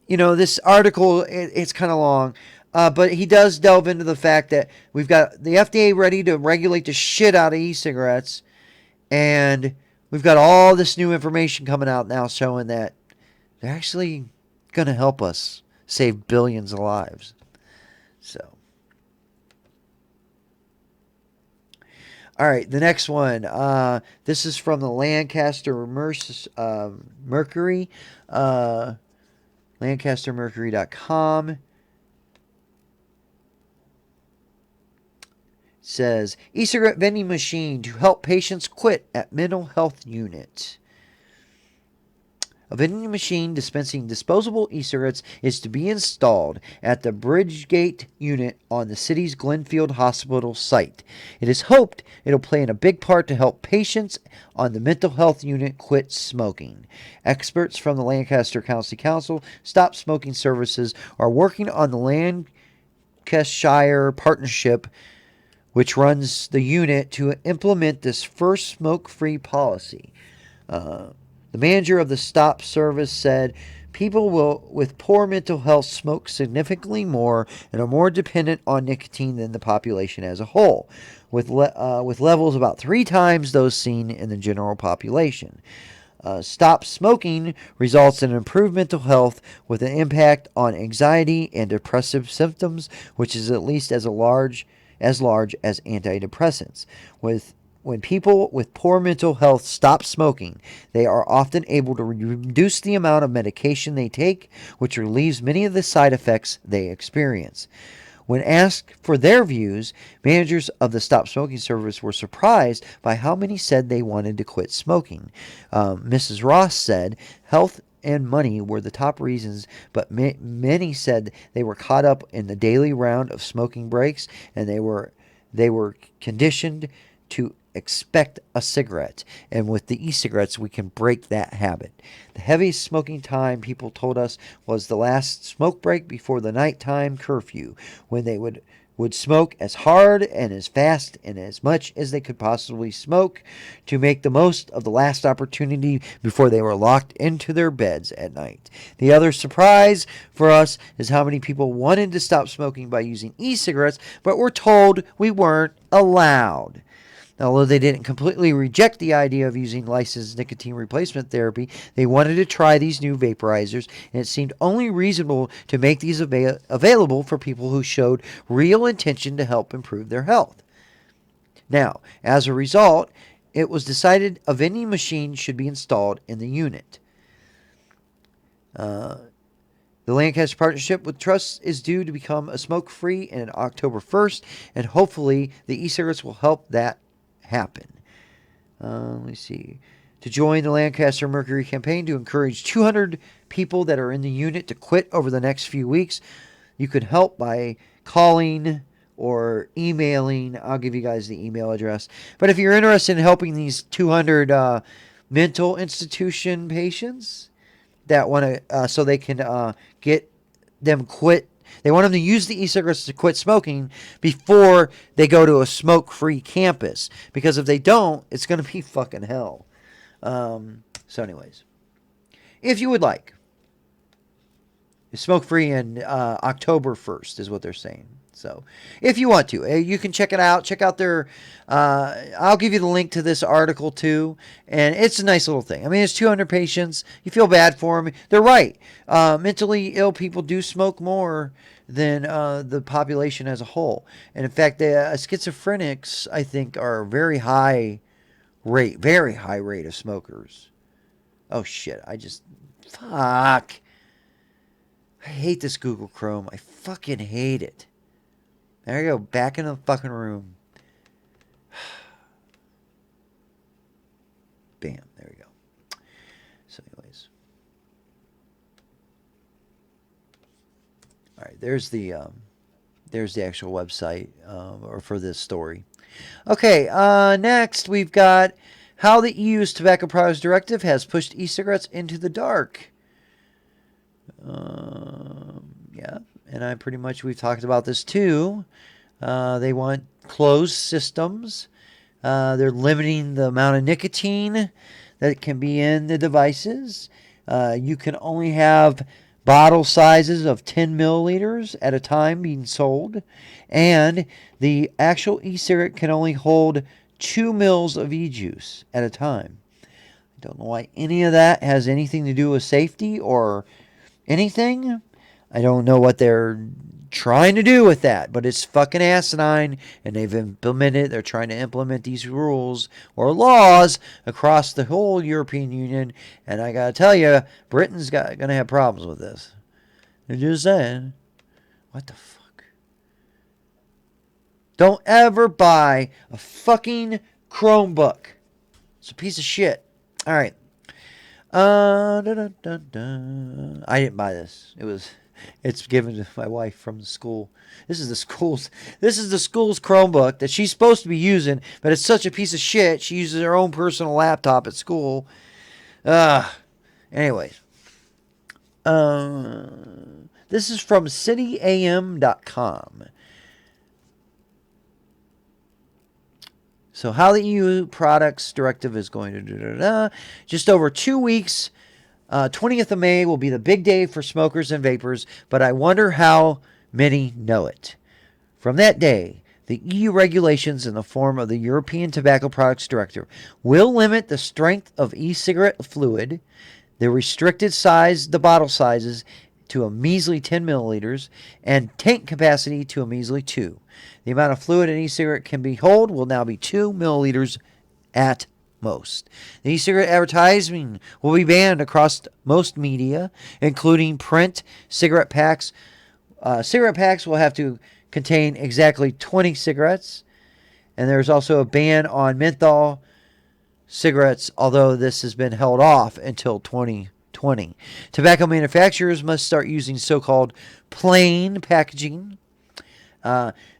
this article, it's kind of long, but he does delve into the fact that we've got the FDA ready to regulate the shit out of e-cigarettes, and we've got all this new information coming out now showing that they're actually going to help us save billions of lives. So. All right, the next one. This is from the Lancaster Mercury. LancasterMercury.com. Says, e-cigarette vending machine to help patients quit at mental health unit. A vending machine dispensing disposable e-cigarettes is to be installed at the Bridgegate unit on the city's Glenfield Hospital site. It is hoped it'll play in a big part to help patients on the mental health unit quit smoking. Experts from the Lancaster County Council Stop Smoking Services are working on the Lancashire Partnership, which runs the unit, to implement this first smoke-free policy. The manager of the Stop service said people with poor mental health smoke significantly more and are more dependent on nicotine than the population as a whole, with levels about 3 times those seen in the general population. Stop smoking results in improved mental health with an impact on anxiety and depressive symptoms, which is at least as large as antidepressants. When people with poor mental health stop smoking, they are often able to reduce the amount of medication they take, which relieves many of the side effects they experience. When asked for their views, managers of the Stop Smoking Service were surprised by how many said they wanted to quit smoking. Mrs. Ross said health and money were the top reasons, but many said they were caught up in the daily round of smoking breaks, and they were conditioned to expect a cigarette, and with the e-cigarettes we can break that habit. The heaviest smoking time, people told us, was the last smoke break before the nighttime curfew, when they would smoke as hard and as fast and as much as they could possibly smoke to make the most of the last opportunity before they were locked into their beds at night. The other surprise for us is how many people wanted to stop smoking by using e-cigarettes, but were told we weren't allowed. Although they didn't completely reject the idea of using licensed nicotine replacement therapy, they wanted to try these new vaporizers, and it seemed only reasonable to make these available for people who showed real intention to help improve their health. Now, as a result, it was decided a vending machine should be installed in the unit. The Lancaster Partnership with Trust is due to become a smoke-free on October 1st, and hopefully the e-cigarettes will help that happen. Let me see. To join the Lancaster Mercury campaign to encourage 200 people that are in the unit to quit over the next few weeks, you could help by calling or emailing. I'll give you guys the email address. But if you're interested in helping these 200 mental institution patients that want to, so they can get them quit. They want them to use the e-cigarettes to quit smoking before they go to a smoke-free campus. Because if they don't, it's going to be fucking hell. So anyways, if you would like, it's smoke-free in October 1st is what they're saying. So if you want to, you can check it out. Check out their, I'll give you the link to this article too. And it's a nice little thing. I mean, it's 200 patients. You feel bad for them. They're right. Mentally ill people do smoke more than the population as a whole. And in fact, the schizophrenics, I think, are a very high rate of smokers. Oh shit, fuck. I hate this Google Chrome. I fucking hate it. There you go, back in the fucking room. Bam, there we go. So anyways. All right, there's the actual website or for this story. Okay, next we've got how the EU's Tobacco Products Directive has pushed e-cigarettes into the dark. Yeah, and we've talked about this too. They want closed systems. They're limiting the amount of nicotine that can be in the devices. You can only have bottle sizes of 10 milliliters at a time being sold. And the actual e-cigarette can only hold 2 mils of e-juice at a time. Don't know why any of that has anything to do with safety or anything. I don't know what they're trying to do with that, but it's fucking asinine, and they're trying to implement these rules or laws across the whole European Union, and I gotta tell you, Britain's gonna have problems with this. They're just saying. What the fuck? Don't ever buy a fucking Chromebook. It's a piece of shit. All right. I didn't buy this. It's given to my wife from the school. This is the school's Chromebook that she's supposed to be using, but it's such a piece of shit. She uses her own personal laptop at school. Anyways. This is from cityam.com. So how the EU products directive is going to just over 2 weeks. 20th of May will be the big day for smokers and vapors, but I wonder how many know it. From that day, the EU regulations in the form of the European Tobacco Products Directive will limit the strength of e-cigarette fluid, the restricted size, the bottle sizes, to a measly 10 milliliters, and tank capacity to a measly 2. The amount of fluid an e-cigarette can hold will now be 2 milliliters at most. The e-cigarette advertising will be banned across most media, including print. Cigarette packs will have to contain exactly 20 cigarettes, and there's also a ban on menthol cigarettes, although this has been held off until 2020. Tobacco manufacturers must start using so-called plain packaging.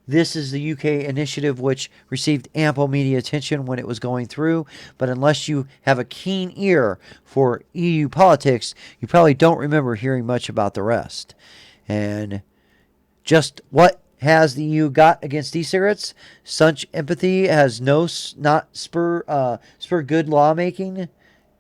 This is the UK initiative, which received ample media attention when it was going through, but unless you have a keen ear for EU politics, you probably don't remember hearing much about the rest. And just what has the EU got against e-cigarettes? Such empathy has not spur good lawmaking.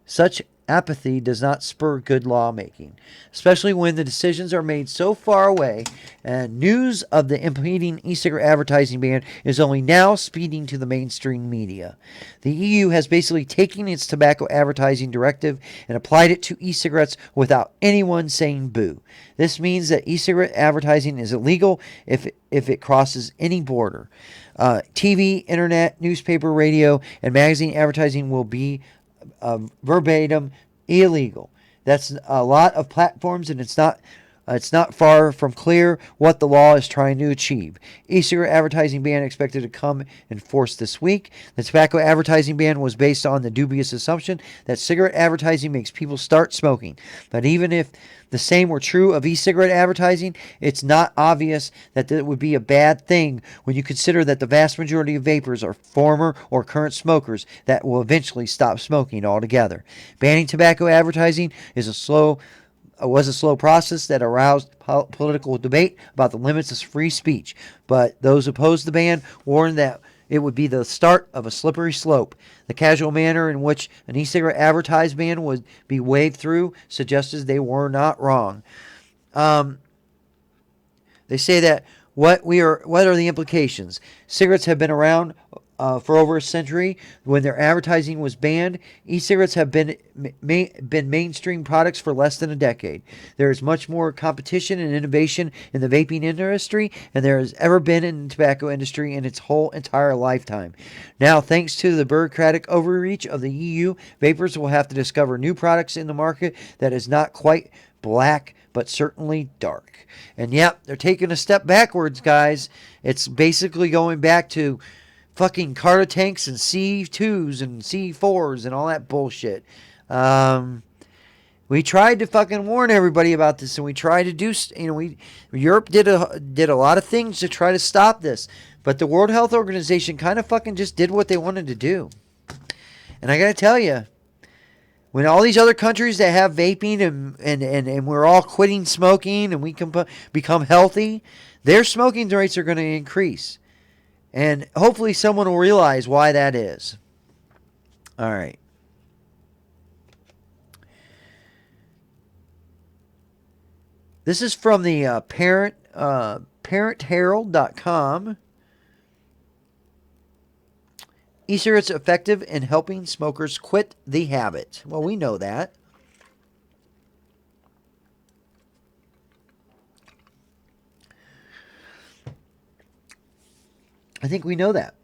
Such apathy does not spur good lawmaking, especially when the decisions are made so far away, and news of the impeding e-cigarette advertising ban is only now speeding to the mainstream media. The EU has basically taken its tobacco advertising directive and applied it to e-cigarettes without anyone saying boo. This means that e-cigarette advertising is illegal if it crosses any border. TV, internet, newspaper, radio, and magazine advertising will be verbatim illegal. That's a lot of platforms, and it's not far from clear what the law is trying to achieve. E-cigarette advertising ban expected to come in force this week. The tobacco advertising ban was based on the dubious assumption that cigarette advertising makes people start smoking. But even if the same were true of e-cigarette advertising, it's not obvious that it would be a bad thing when you consider that the vast majority of vapers are former or current smokers that will eventually stop smoking altogether. Banning tobacco advertising was a slow process that aroused political debate about the limits of free speech, but those opposed the ban warned that it would be the start of a slippery slope. The casual manner in which an e-cigarette advertised ban would be waved through suggests they were not wrong. They say that what are the implications? Cigarettes have been around for over a century. When their advertising was banned, e-cigarettes have been mainstream products for less than a decade. There is much more competition and innovation in the vaping industry than there has ever been in the tobacco industry in its whole entire lifetime. Now, thanks to the bureaucratic overreach of the EU, vapers will have to discover new products in the market that is not quite black, but certainly dark. And yep, they're taking a step backwards, guys. It's basically going back to fucking Carter tanks and C2s and C4s and all that bullshit. We tried to fucking warn everybody about this, and we tried to do, Europe did a lot of things to try to stop this, but the World Health Organization kind of fucking just did what they wanted to do. And I gotta tell you, when all these other countries that have vaping and we're all quitting smoking and we can become healthy, their smoking rates are going to increase. And hopefully someone will realize why that is. All right. This is from the parentherald.com. E-cigarettes are effective in helping smokers quit the habit. Well, we know that. I think we know that.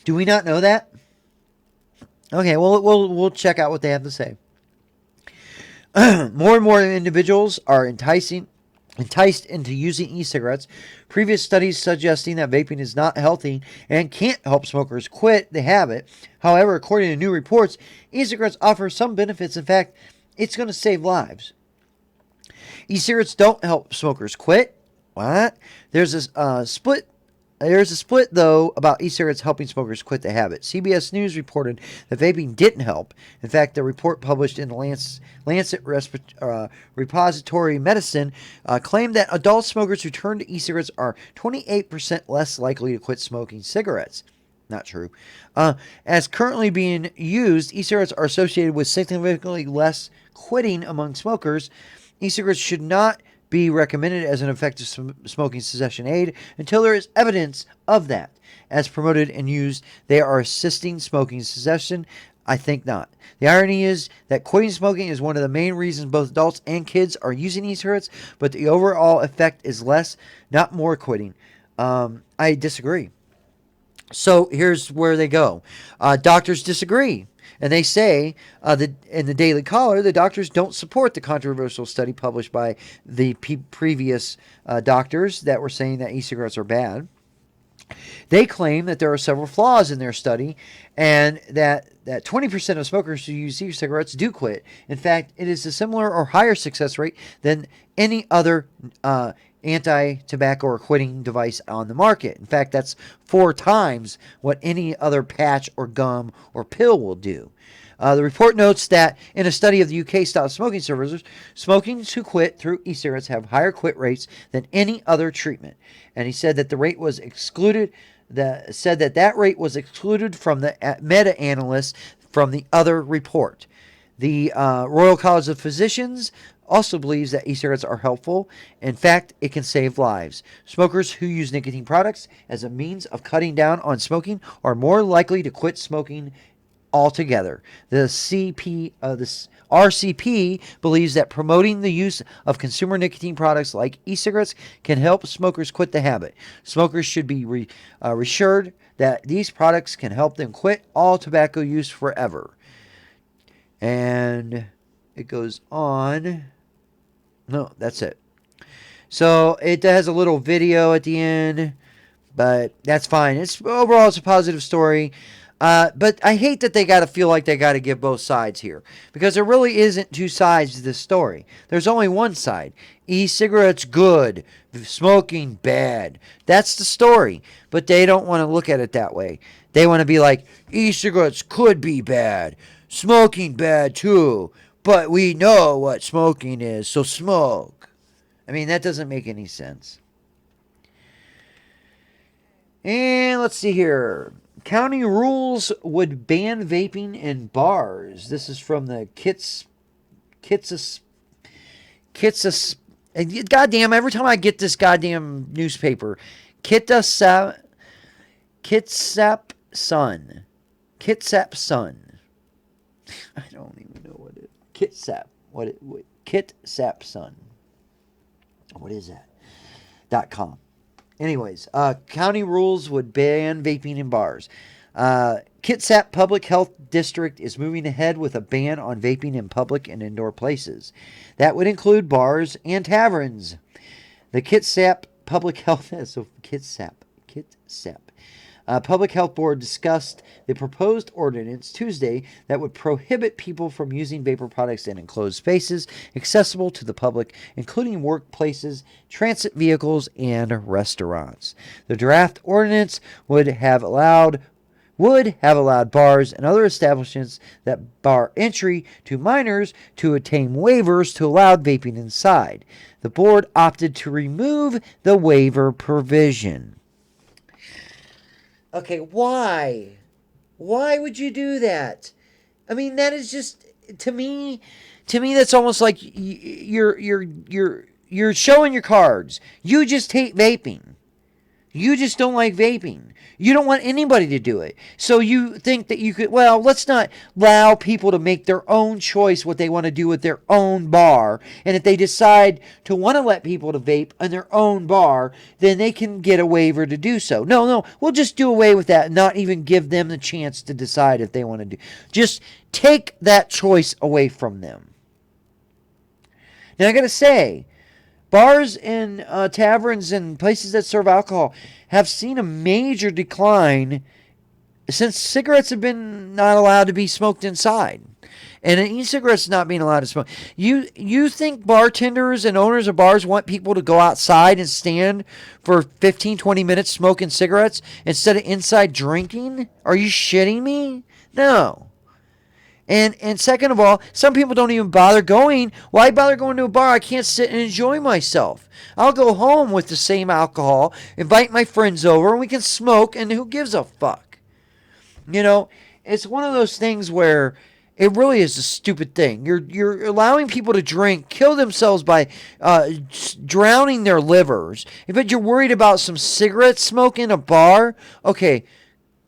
Do we not know that? Okay, well, we'll check out what they have to say. More and more individuals are enticed into using e-cigarettes. Previous studies suggesting that vaping is not healthy and can't help smokers quit the habit. However, according to new reports, e-cigarettes offer some benefits. In fact, it's going to save lives. E-cigarettes don't help smokers quit. What? There's a split. There's a split, though, about e-cigarettes helping smokers quit the habit. CBS News reported that vaping didn't help. In fact, the report published in the Lancet Repository Medicine claimed that adult smokers who turn to e-cigarettes are 28% less likely to quit smoking cigarettes. Not true. As currently being used, e-cigarettes are associated with significantly less quitting among smokers. E-cigarettes should not be recommended as an effective smoking cessation aid until there is evidence of that. As promoted and used, they are assisting smoking cessation. I think not. The irony is that quitting smoking is one of the main reasons both adults and kids are using e-cigarettes, but the overall effect is less, not more quitting. I disagree. So here's where they go. Doctors disagree. And they say that in the Daily Caller, the doctors don't support the controversial study published by the previous doctors that were saying that e-cigarettes are bad. They claim that there are several flaws in their study and that 20% of smokers who use e-cigarettes do quit. In fact, it is a similar or higher success rate than any other anti-tobacco or quitting device on the market. In fact, that's 4 times what any other patch or gum or pill will do. The report notes that in a study of the UK stop smoking services, smokers who quit through e-cigarettes have higher quit rates than any other treatment. And he said that the rate was excluded. That rate was excluded from the meta-analysis from the other report. The Royal College of Physicians also believes that e-cigarettes are helpful. In fact, it can save lives. Smokers who use nicotine products as a means of cutting down on smoking are more likely to quit smoking altogether. The RCP believes that promoting the use of consumer nicotine products like e-cigarettes can help smokers quit the habit. Smokers should be reassured that these products can help them quit all tobacco use forever. And it goes on. No, that's it. So it has a little video at the end, but that's fine. Overall, it's a positive story. But I hate that they got to feel like they got to give both sides here, because there really isn't 2 sides to this story. There's only one side. E-cigarettes good, smoking bad. That's the story. But they don't want to look at it that way. They want to be like, e-cigarettes could be bad, smoking bad too, but we know what smoking is, so smoke. I mean, that doesn't make any sense. And let's see here. County rules would ban vaping in bars. This is from the Kitsap. Goddamn, every time I get this goddamn newspaper. Kitsap Sun. Kitsap Sun. I don't even know what it is. Kitsap. Kitsap Sun. What is that? .com. Anyways, county rules would ban vaping in bars. Kitsap Public Health District is moving ahead with a ban on vaping in public and indoor places. That would include bars and taverns. The Kitsap Public Health Public Health Board discussed the proposed ordinance Tuesday that would prohibit people from using vapor products in enclosed spaces accessible to the public, including workplaces, transit vehicles, and restaurants. The draft ordinance would have allowed bars and other establishments that bar entry to minors to obtain waivers to allow vaping inside. The board opted to remove the waiver provision. Okay, why? Why would you do that? I mean, that is just, to me that's almost like you're showing your cards. You just hate vaping. You just don't like vaping. You don't want anybody to do it. So you think that you could, well, let's not allow people to make their own choice what they want to do with their own bar. And if they decide to want to let people to vape in their own bar, then they can get a waiver to do so. No, we'll just do away with that and not even give them the chance to decide if they want to do. Just take that choice away from them. Now I got to say, bars and taverns and places that serve alcohol have seen a major decline since cigarettes have been not allowed to be smoked inside. And e-cigarettes not being allowed to smoke. You think bartenders and owners of bars want people to go outside and stand for 15, 20 minutes smoking cigarettes instead of inside drinking? Are you shitting me? No. And second of all, some people don't even bother going. Why bother going to a bar? I can't sit and enjoy myself. I'll go home with the same alcohol, invite my friends over, and we can smoke, and who gives a fuck? You know, it's one of those things where it really is a stupid thing. You're allowing people to drink, kill themselves by drowning their livers. But you're worried about some cigarette smoke in a bar? Okay.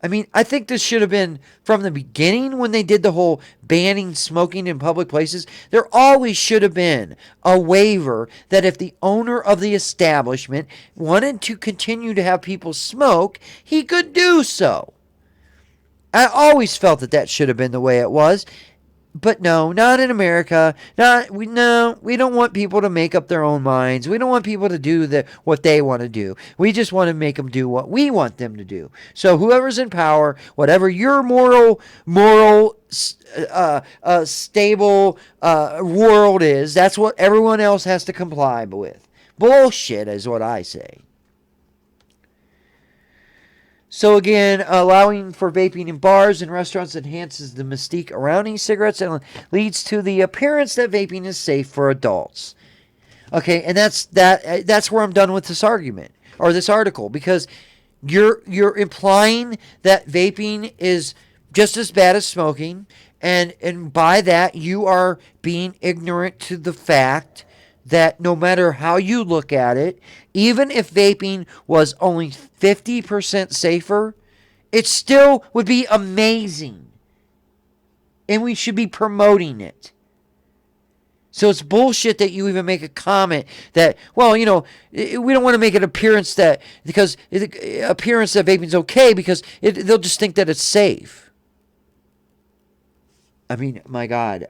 I mean, I think this should have been from the beginning when they did the whole banning smoking in public places. There always should have been a waiver that if the owner of the establishment wanted to continue to have people smoke, he could do so. I always felt that should have been the way it was. But no, not in America. We don't want people to make up their own minds. We don't want people to do what they want to do. We just want to make them do what we want them to do. So whoever's in power, whatever your moral, stable world is, that's what everyone else has to comply with. Bullshit is what I say. So again, allowing for vaping in bars and restaurants enhances the mystique around e-cigarettes and leads to the appearance that vaping is safe for adults. Okay, and that's where I'm done with this argument or this article, because you're implying that vaping is just as bad as smoking, and by that you are being ignorant to the fact that no matter how you look at it, even if vaping was only 50% safer, it still would be amazing. And we should be promoting it. So it's bullshit that you even make a comment that, well, you know, we don't want to make an appearance that, because appearance that vaping's okay, because they'll just think that it's safe. I mean, my God,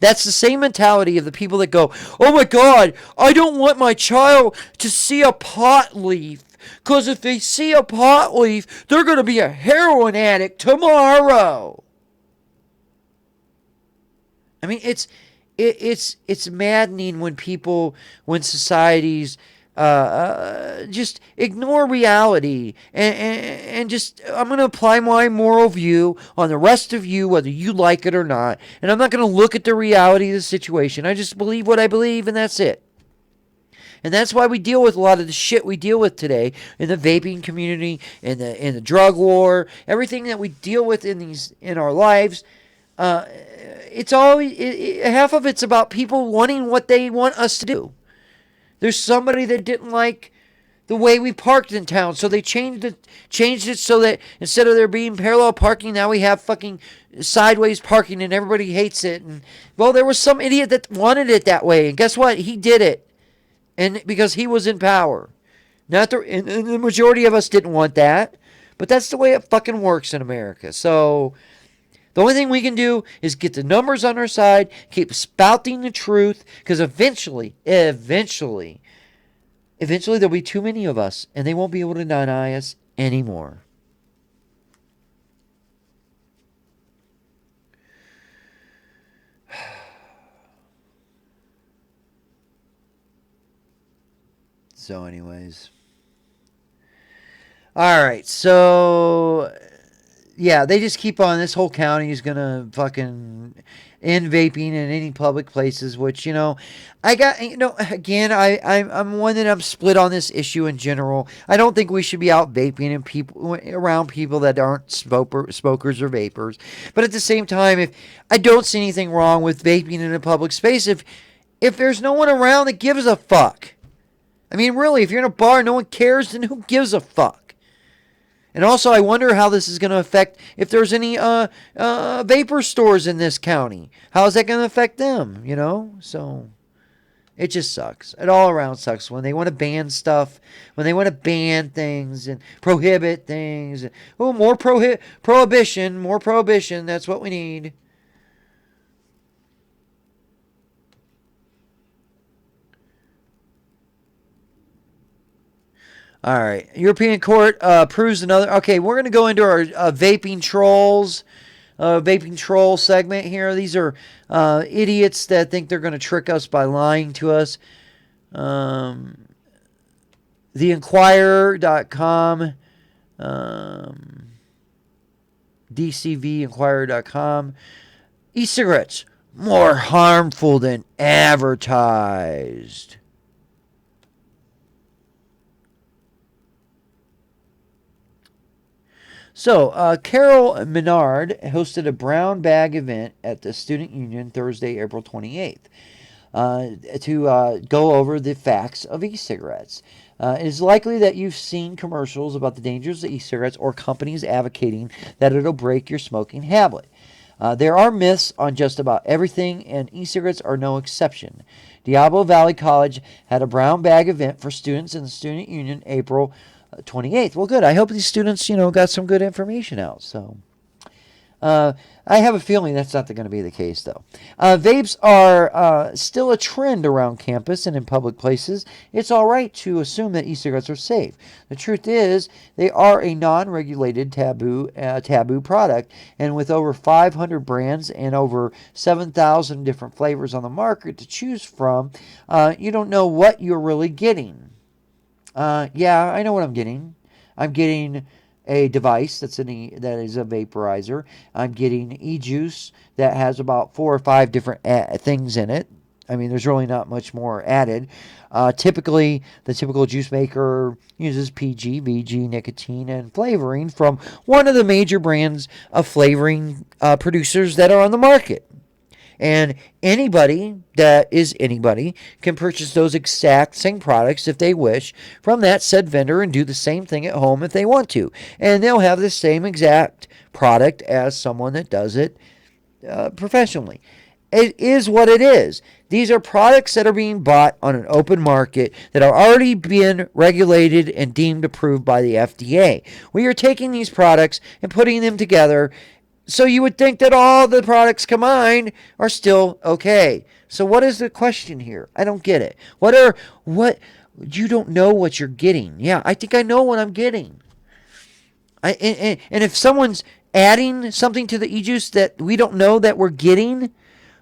that's the same mentality of the people that go, oh my God, I don't want my child to see a pot leaf, because if they see a pot leaf, they're going to be a heroin addict tomorrow. I mean, it's maddening when societies just ignore reality and just, I'm going to apply my moral view on the rest of you, whether you like it or not. And I'm not going to look at the reality of the situation. I just believe what I believe, and that's it. And that's why we deal with a lot of the shit we deal with today in the vaping community, in the drug war, everything that we deal with in our lives. It's always half of it's about people wanting what they want us to do. There's somebody that didn't like the way we parked in town, so they changed it so that instead of there being parallel parking, now we have fucking sideways parking, and everybody hates it. And well, there was some idiot that wanted it that way, and guess what? He did it, and because he was in power. And the majority of us didn't want that, but that's the way it fucking works in America. So the only thing we can do is get the numbers on our side, keep spouting the truth, because eventually there'll be too many of us, and they won't be able to deny us anymore. So anyways. All right, so yeah, they just keep on. This whole county is going to fucking end vaping in any public places, which, again, I'm one that I'm split on this issue in general. I don't think we should be out vaping around people that aren't smokers or vapors. But at the same time, if I don't see anything wrong with vaping in a public space, if there's no one around that gives a fuck. I mean, really, if you're in a bar and no one cares, then who gives a fuck? And also, I wonder how this is going to affect if there's any vapor stores in this county. How is that going to affect them, you know? So it just sucks. It all around sucks when they want to ban stuff, when they want to ban things and prohibit things. Oh, more prohibition, more prohibition. That's what we need. All right. European Court approves another. Okay, we're going to go into our vaping trolls. Vaping troll segment here. These are idiots that think they're going to trick us by lying to us. TheInquirer.com, DCVInquirer.com. E-cigarettes, more harmful than advertised. So, Carol Menard hosted a brown bag event at the Student Union Thursday, April 28th to go over the facts of e-cigarettes. It is likely that you've seen commercials about the dangers of e-cigarettes or companies advocating that it'll break your smoking habit. There are myths on just about everything, and e-cigarettes are no exception. Diablo Valley College had a brown bag event for students in the Student Union April 28th. Well, good. I hope these students, got some good information out. So, I have a feeling that's not going to be the case, though. Vapes are still a trend around campus and in public places. It's all right to assume that e-cigarettes are safe. The truth is, they are a non-regulated taboo product, and with over 500 brands and over 7,000 different flavors on the market to choose from, you don't know what you're really getting. Yeah, I know what I'm getting. I'm getting a device that is a vaporizer. I'm getting e-juice that has about 4 or 5 different things in it. I mean, there's really not much more added. Typically, the typical juice maker uses PG, VG, nicotine, and flavoring from one of the major brands of flavoring producers that are on the market. And anybody can purchase those exact same products if they wish from that said vendor and do the same thing at home if they want to. And they'll have the same exact product as someone that does it professionally. It is what it is. These are products that are being bought on an open market that are already been regulated and deemed approved by the FDA. We are taking these products and putting them together. So you would think that all the products combined are still okay. So what is the question here? I don't get it. You don't know what you're getting. Yeah, I think I know what I'm getting. And if someone's adding something to the e-juice that we don't know that we're getting,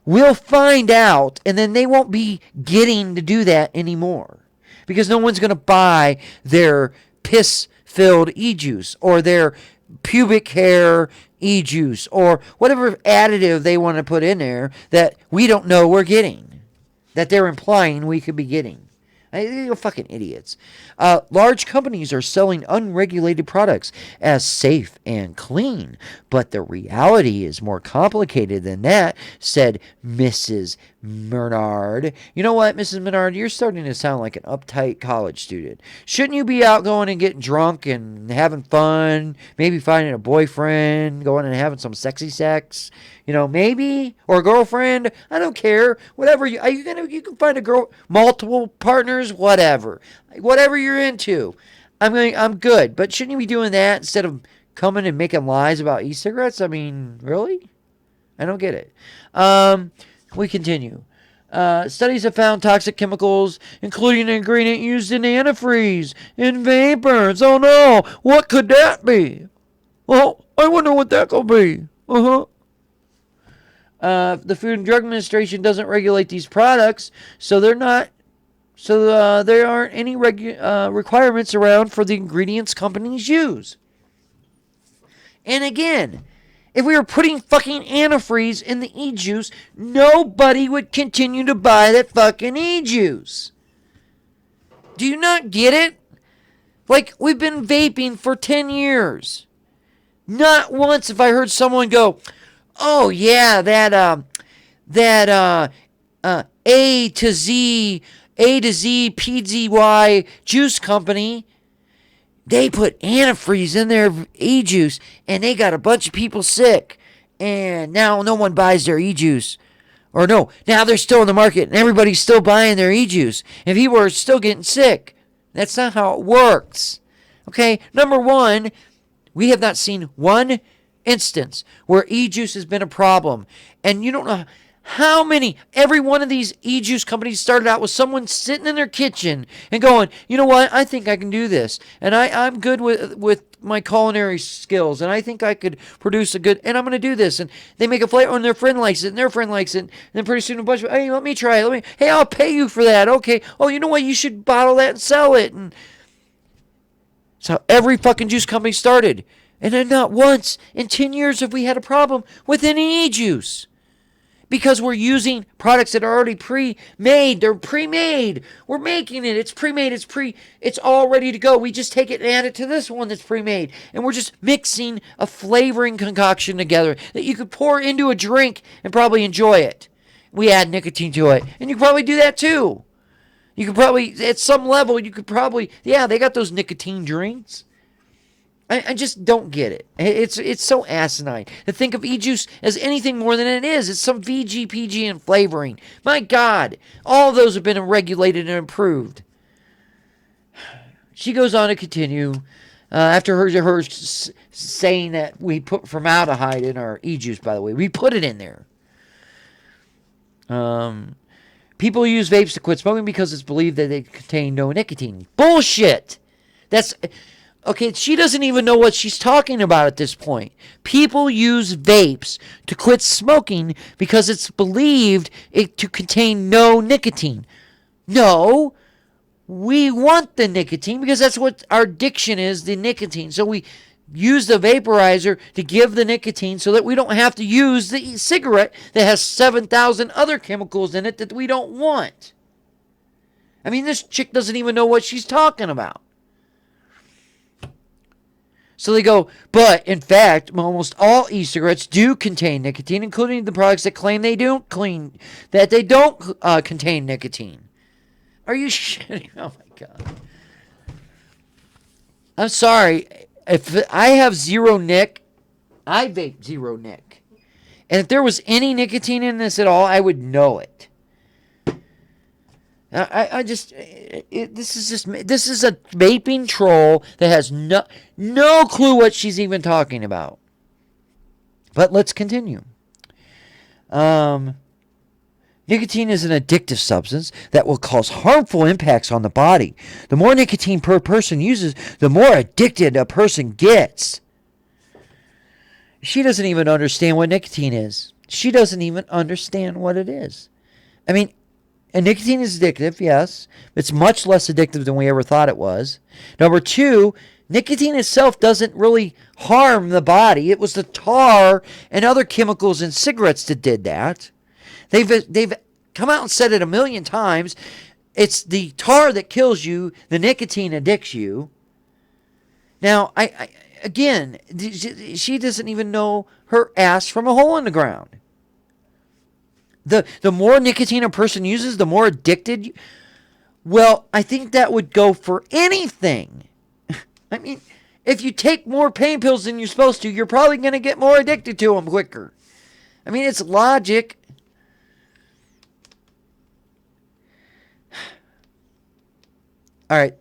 we'll find out, and then they won't be getting to do that anymore. Because no one's going to buy their piss-filled e-juice or their pubic hair e-juice or whatever additive they want to put in there that we don't know we're getting, that they're implying we could be getting. You're fucking idiots. Large companies are selling unregulated products as safe and clean, but the reality is more complicated than that, said Mrs. Menard. You know what, Mrs. Menard? You're starting to sound like an uptight college student. Shouldn't you be out going and getting drunk and having fun, maybe finding a boyfriend, going and having some sexy sex? Maybe, or a girlfriend. I don't care. Whatever you can find a girl, multiple partners, whatever you're into. I'm good. But shouldn't you be doing that instead of coming and making lies about e-cigarettes? I mean, really? I don't get it. We continue. Studies have found toxic chemicals, including an ingredient used in antifreeze, in vapors. Oh no, what could that be? Well, I wonder what that could be. The Food and Drug Administration doesn't regulate these products, so there aren't any requirements around for the ingredients companies use. And again, if we were putting fucking antifreeze in the e-juice, nobody would continue to buy that fucking e-juice. Do you not get it? Like, we've been vaping for 10 years. Not once have I heard someone go, oh yeah, that A to Z A to Z PZY juice company, they put antifreeze in their e-juice, and they got a bunch of people sick. And now no one buys their e-juice. Or no, now they're still in the market, and everybody's still buying their e-juice. And people are still getting sick. That's not how it works. Okay, number one, we have not seen one instance where e-juice has been a problem. And you don't know how many, every one of these e-juice companies started out with someone sitting in their kitchen and going, you know what, I think I can do this. And I'm good with my culinary skills, and I think I could produce a good, and I'm going to do this. And they make a flavor, and their friend likes it, and their friend likes it. And then pretty soon a bunch of, hey, let me try it. Hey, I'll pay you for that. Okay. Oh, you know what, you should bottle that and sell it. And that's how every fucking juice company started. And then not once in 10 years have we had a problem with any e-juice. Because we're using products that are already pre-made. They're pre-made. We're making it. It's pre-made. It's all ready to go. We just take it and add it to this one that's pre-made. And we're just mixing a flavoring concoction together that you could pour into a drink and probably enjoy it. We add nicotine to it. And you could probably do that too. You could probably, at some level, yeah, they got those nicotine drinks. I just don't get it. It's so asinine to think of e-juice as anything more than it is. It's some VGPG and flavoring. My God, all of those have been regulated and improved. She goes on to continue after her saying that we put formaldehyde in our e-juice. By the way, we put it in there. People use vapes to quit smoking because it's believed that they contain no nicotine. Bullshit. Okay, she doesn't even know what she's talking about at this point. People use vapes to quit smoking because it's believed to contain no nicotine. No, we want the nicotine because that's what our addiction is, the nicotine. So we use the vaporizer to give the nicotine so that we don't have to use the cigarette that has 7,000 other chemicals in it that we don't want. I mean, this chick doesn't even know what she's talking about. So they go, but in fact, almost all e-cigarettes do contain nicotine, including the products that claim they don't contain nicotine. Are you shitting? Oh my God. I'm sorry. If I have zero nic, I vape zero nic. And if there was any nicotine in this at all, I would know it. This is a vaping troll that has no clue what she's even talking about. But let's continue. Nicotine is an addictive substance that will cause harmful impacts on the body. The more nicotine per person uses, the more addicted a person gets. She doesn't even understand what nicotine is. She doesn't even understand what it is. I mean, and nicotine is addictive, yes. It's much less addictive than we ever thought it was. Number two, nicotine itself doesn't really harm the body. It was the tar and other chemicals in cigarettes that did that. They've come out and said it a million times. It's the tar that kills you. The nicotine addicts you. Now, again, she doesn't even know her ass from a hole in the ground. The more nicotine a person uses, the more addicted. Well, I think that would go for anything. I mean, if you take more pain pills than you're supposed to, you're probably going to get more addicted to them quicker. I mean, it's logic. All right.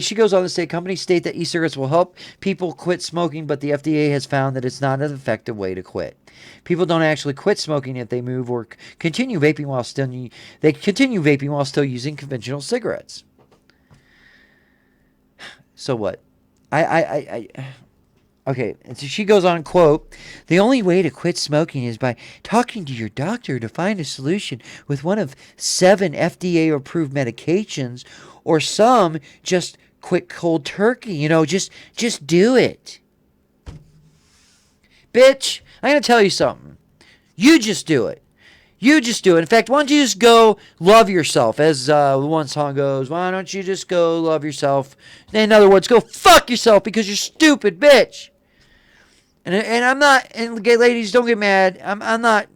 She goes on to say, companies state that e-cigarettes will help people quit smoking, but the FDA has found that it's not an effective way to quit. People don't actually quit smoking if they move or continue vaping while still using conventional cigarettes. So what? Okay, and so she goes on, quote, the only way to quit smoking is by talking to your doctor to find a solution with one of 7 FDA-approved medications, or some just quit cold turkey. Just do it. Bitch, I'm going to tell you something. You just do it. You just do it. In fact, why don't you just go love yourself? As one song goes, why don't you just go love yourself? In other words, go fuck yourself because you're stupid, bitch. And I'm not, and gay ladies, don't get mad. I'm not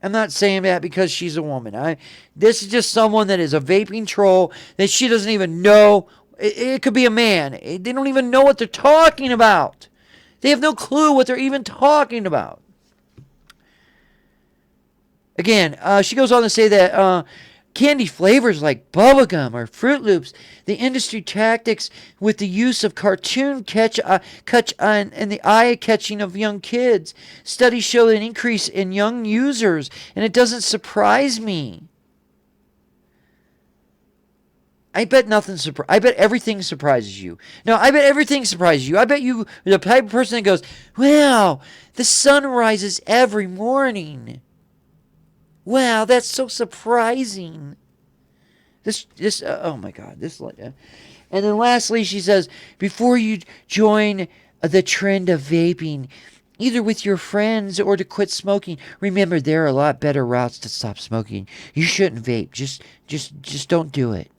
I'm not saying that because she's a woman. This is just someone that is a vaping troll that she doesn't even know. It could be a man. They don't even know what they're talking about. They have no clue what they're even talking about. Again, she goes on to say that candy flavors like bubblegum or Fruit Loops, the industry tactics with the use of cartoon catch and the eye-catching of young kids. Studies show an increase in young users, and it doesn't surprise me. I bet I bet everything surprises you. No, I bet everything surprises you. I bet you the type of person that goes, "Wow, the sun rises every morning. Wow, that's so surprising." Oh my God, and then lastly, she says, before you join the trend of vaping, either with your friends or to quit smoking, remember there are a lot better routes to stop smoking. You shouldn't vape. Just don't do it.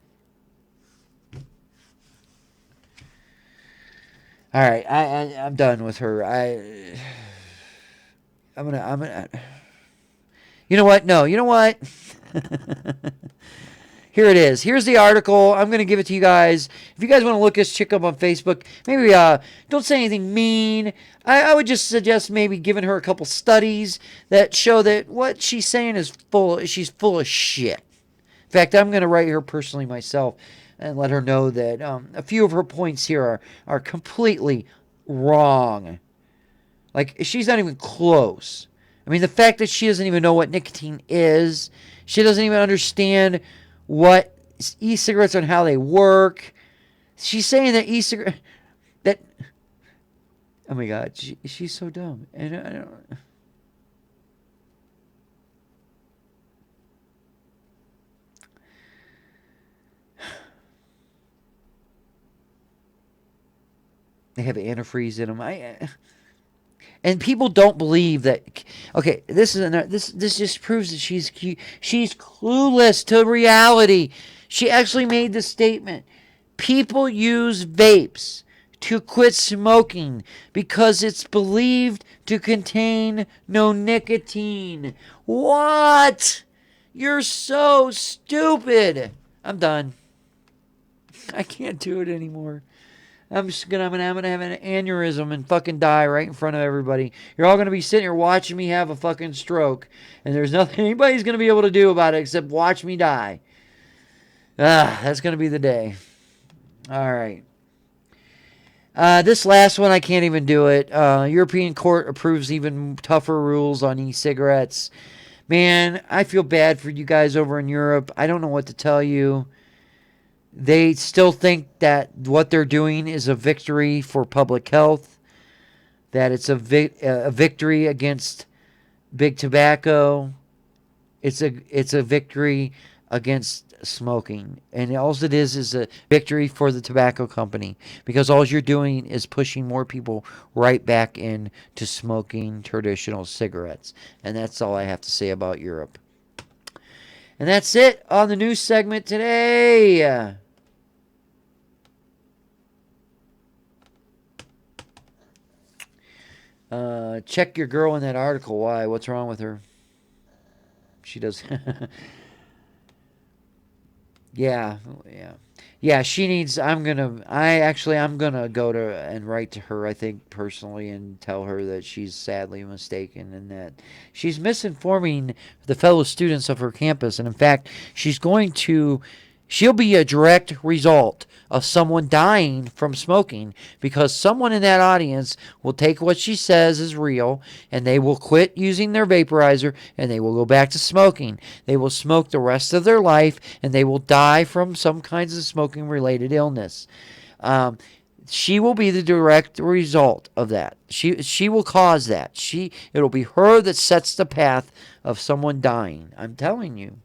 All right, I'm done with her. I'm gonna. You know what? No, you know what? Here it is. Here's the article. I'm going to give it to you guys. If you guys want to look this chick up on Facebook, maybe don't say anything mean. I would just suggest maybe giving her a couple studies that show that what she's saying is she's full of shit. In fact, I'm going to write her personally myself and let her know that a few of her points here are completely wrong. Like, she's not even close. I mean, the fact that she doesn't even know what nicotine is, she doesn't even understand what e-cigarettes and how they work. She's saying that e-cigarette, that, oh my God, she's so dumb. And I don't. They have antifreeze in them. And people don't believe that. Okay, this just proves that she's clueless to reality. She actually made the statement: people use vapes to quit smoking because it's believed to contain no nicotine. What? You're so stupid. I'm done. I can't do it anymore. I'm gonna have an aneurysm and fucking die right in front of everybody. You're all gonna be sitting here watching me have a fucking stroke, and there's nothing anybody's gonna be able to do about it except watch me die. That's gonna be the day. All right. This last one, I can't even do it. European court approves even tougher rules on e-cigarettes. Man, I feel bad for you guys over in Europe. I don't know what to tell you. They still think that what they're doing is a victory for public health, that it's a victory against big tobacco. It's a victory against smoking. And all it is a victory for the tobacco company, because all you're doing is pushing more people right back into smoking traditional cigarettes. And that's all I have to say about Europe. And that's it on the news segment today. Check your girl in that article. Why? What's wrong with her? She does. Yeah. She needs. I'm gonna go to and write to her, I think, personally, and tell her that she's sadly mistaken and that she's misinforming the fellow students of her campus. And in fact, she'll be a direct result of someone dying from smoking, because someone in that audience will take what she says as real and they will quit using their vaporizer and they will go back to smoking. They will smoke the rest of their life and they will die from some kinds of smoking related illness. She will be the direct result of that. She will cause that. It'll be her that sets the path of someone dying. I'm telling you.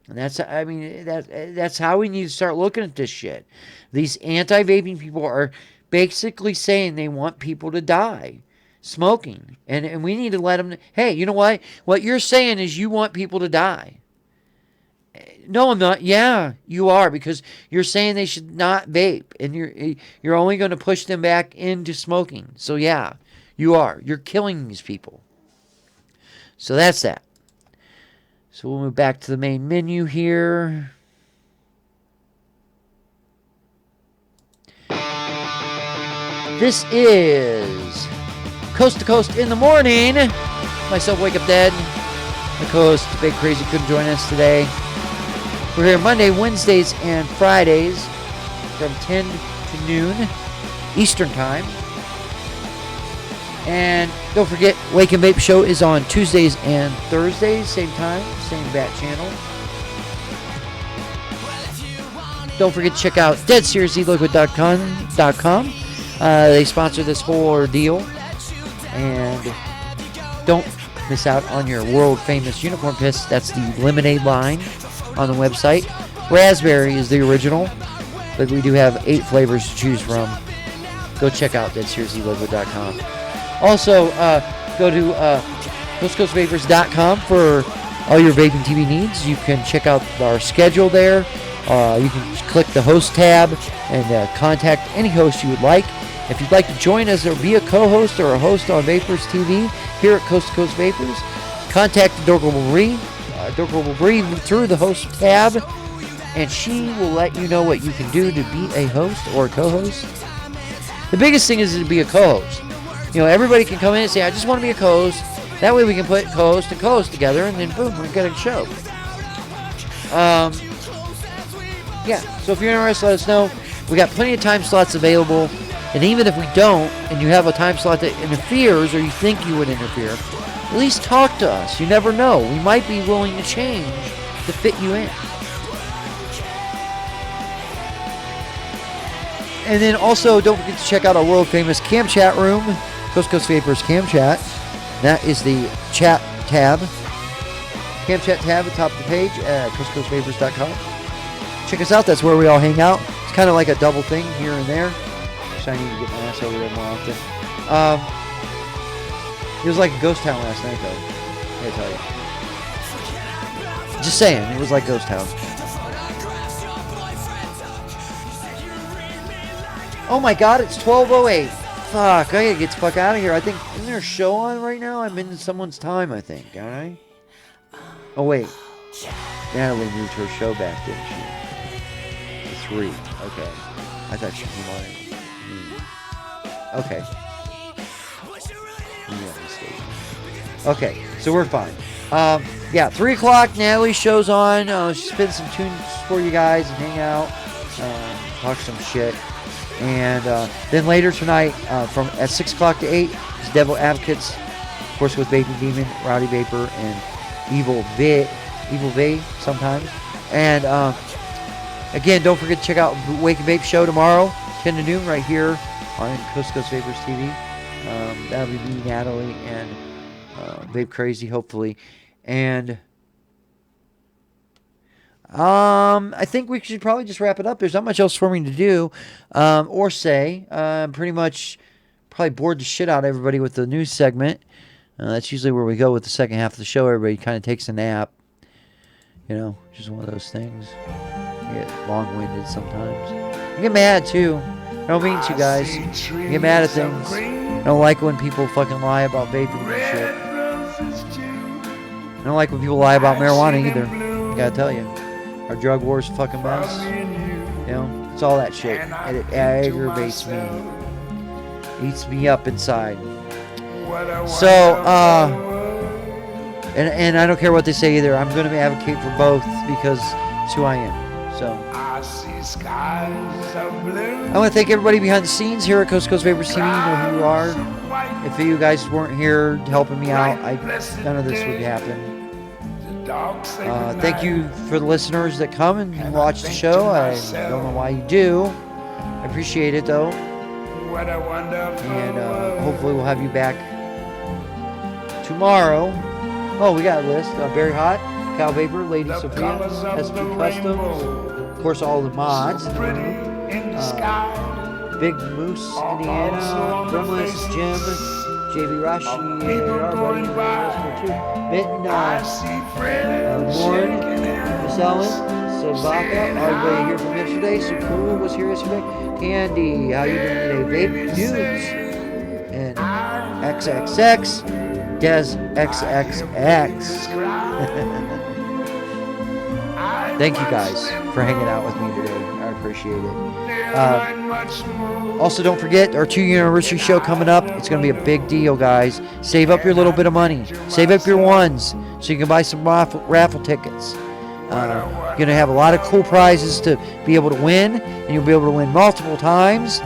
And that's how we need to start looking at this shit. These anti-vaping people are basically saying they want people to die smoking. And we need to let them, hey, you know what? What you're saying is you want people to die. No, I'm not. Yeah, you are, because you're saying they should not vape, and you're only going to push them back into smoking. So yeah, you are. You're killing these people. So that's that. So we'll move back to the main menu here. This is Coast to Coast in the Morning. Myself, Wake Up Dead. My co-host, Big Crazy, couldn't join us today. We're here Monday, Wednesdays, and Fridays from 10 to noon Eastern Time. And don't forget, Wake and Vape Show is on Tuesdays and Thursdays, same time, same bat channel. Don't forget to check out deadserieseliquid.com. They sponsor this whole ordeal. And don't miss out on your world famous unicorn piss. That's the lemonade line on the website. Raspberry is the original, but we do have 8 flavors to choose from. Go check out deadserieseliquid.com. Also, go to coastcoastvapers.com for all your vaping TV needs. You can check out our schedule there. You can click the host tab and contact any host you would like. If you'd like to join us or be a co-host or a host on Vapers TV here at Coast to Coast Vapors, contact Dorkable Bree through the host tab, and she will let you know what you can do to be a host or a co-host. The biggest thing is to be a co-host. You know, everybody can come in and say, I just want to be a co-host. That way we can put co-host and co-host together, and then boom, we get a show. Yeah, so if you're interested, let us know. We got plenty of time slots available. And even if we don't, and you have a time slot that interferes, or you think you would interfere, at least talk to us. You never know. We might be willing to change to fit you in. And then also, don't forget to check out our world famous Cam Chat room, Coast Coast Vapors Cam Chat. That is the chat tab. Cam Chat tab at the top of the page at coastcoastvapors.com. Check us out. That's where we all hang out. It's kind of like a double thing here and there. I need to get my ass over there more often. It was like a ghost town last night, though. I gotta tell you. Just saying, it was like ghost town. Oh my god, it's 12:08. Fuck, I gotta get the fuck out of here. I think, isn't there a show on right now? I'm in someone's time, I think, aren't I? Oh wait. Natalie moved her show back, didn't she? To 3. Okay. I thought she came on it. Okay. Okay, so we're fine. Yeah, 3 o'clock, Natalie's show's on. She spins some tunes for you guys and hang out. Talk some shit. And then later tonight, from at 6 o'clock to 8, is Devil Advocates. Of course, with Vaping Demon, Rowdy Vapor, and Evil V sometimes. And again, don't forget to check out Wake and Vape Show tomorrow, 10 to noon, right here on Coast to Coast Vapors TV. That'll be me, Natalie, and Vape Crazy, hopefully. And I think we should probably just wrap it up. There's not much else for me to do or say. I'm pretty much probably bored the shit out of everybody with the news segment. That's usually where we go with the second half of the show. Everybody kind of takes a nap. You know, just one of those things. You get long-winded sometimes. You get mad, too. I don't mean to, guys. I get mad at things. I don't like when people fucking lie about vaping and shit. I don't like when people lie about marijuana either. I gotta tell you. Our drug war's a fucking mess. You know, it's all that shit. And it aggravates me. Eats me up inside. So, and I don't care what they say either. I'm gonna advocate for both because it's who I am. So, I want to thank everybody behind the scenes here at Coast to Coast Vapors TV. You know who you are. If you guys weren't here helping me out, none of this would happen. Thank you for the listeners that come and watch the show. I don't know why you do. I appreciate it, though. And hopefully we'll have you back tomorrow. Oh, we got a list. Very Hot, Cal Vapor, Lady Sophia, SP Customs, of course, all the mods. Big Moose, Indiana, Drumless, Jim, JV Rashi, our buddy, Mitten, Warren, Miss Ellen, Sabaka, everybody here from yesterday. So Cool was here yesterday. Candy, how you doing today? Vape Dudes, and XXX, Des XXX. Thank you guys for hanging out with me today. I appreciate it. Also, don't forget our 2-year anniversary show coming up. It's going to be a big deal, guys. Save up your little bit of money. Save up your ones so you can buy some raffle tickets. You're going to have a lot of cool prizes to be able to win, and you'll be able to win multiple times.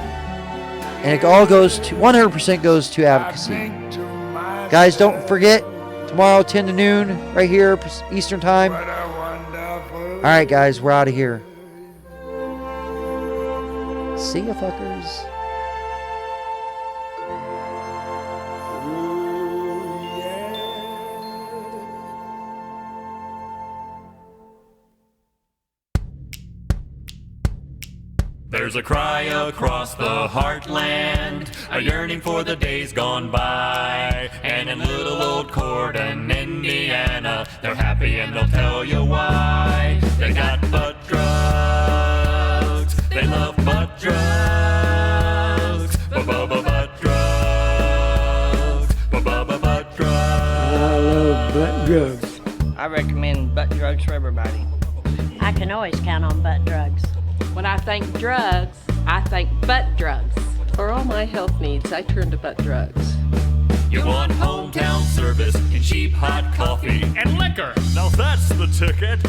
And it all goes to 100% goes to advocacy. Guys, don't forget tomorrow 10 to noon right here Eastern time. All right, guys, we're out of here. See ya, fuckers. There's a cry across the heartland, a yearning for the days gone by. And in little old Corden, Indiana, they're happy and they'll tell you why. They got butt drugs, they love butt drugs, butt drugs, butt drugs. I love butt drugs. I recommend butt drugs for everybody. I can always count on butt drugs. When I think drugs, I think butt drugs. For all my health needs, I turn to butt drugs. You want hometown service and cheap hot coffee and liquor. Now that's the ticket.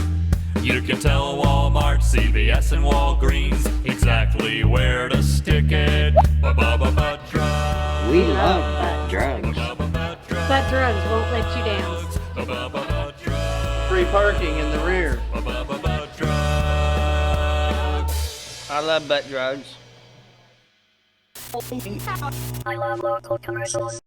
You can tell Walmart, CVS, and Walgreens exactly where to stick it. Butt drugs. We love butt drugs. Butt drugs won't let you down. Free parking in the rear. I love butt drugs. I love local commercials.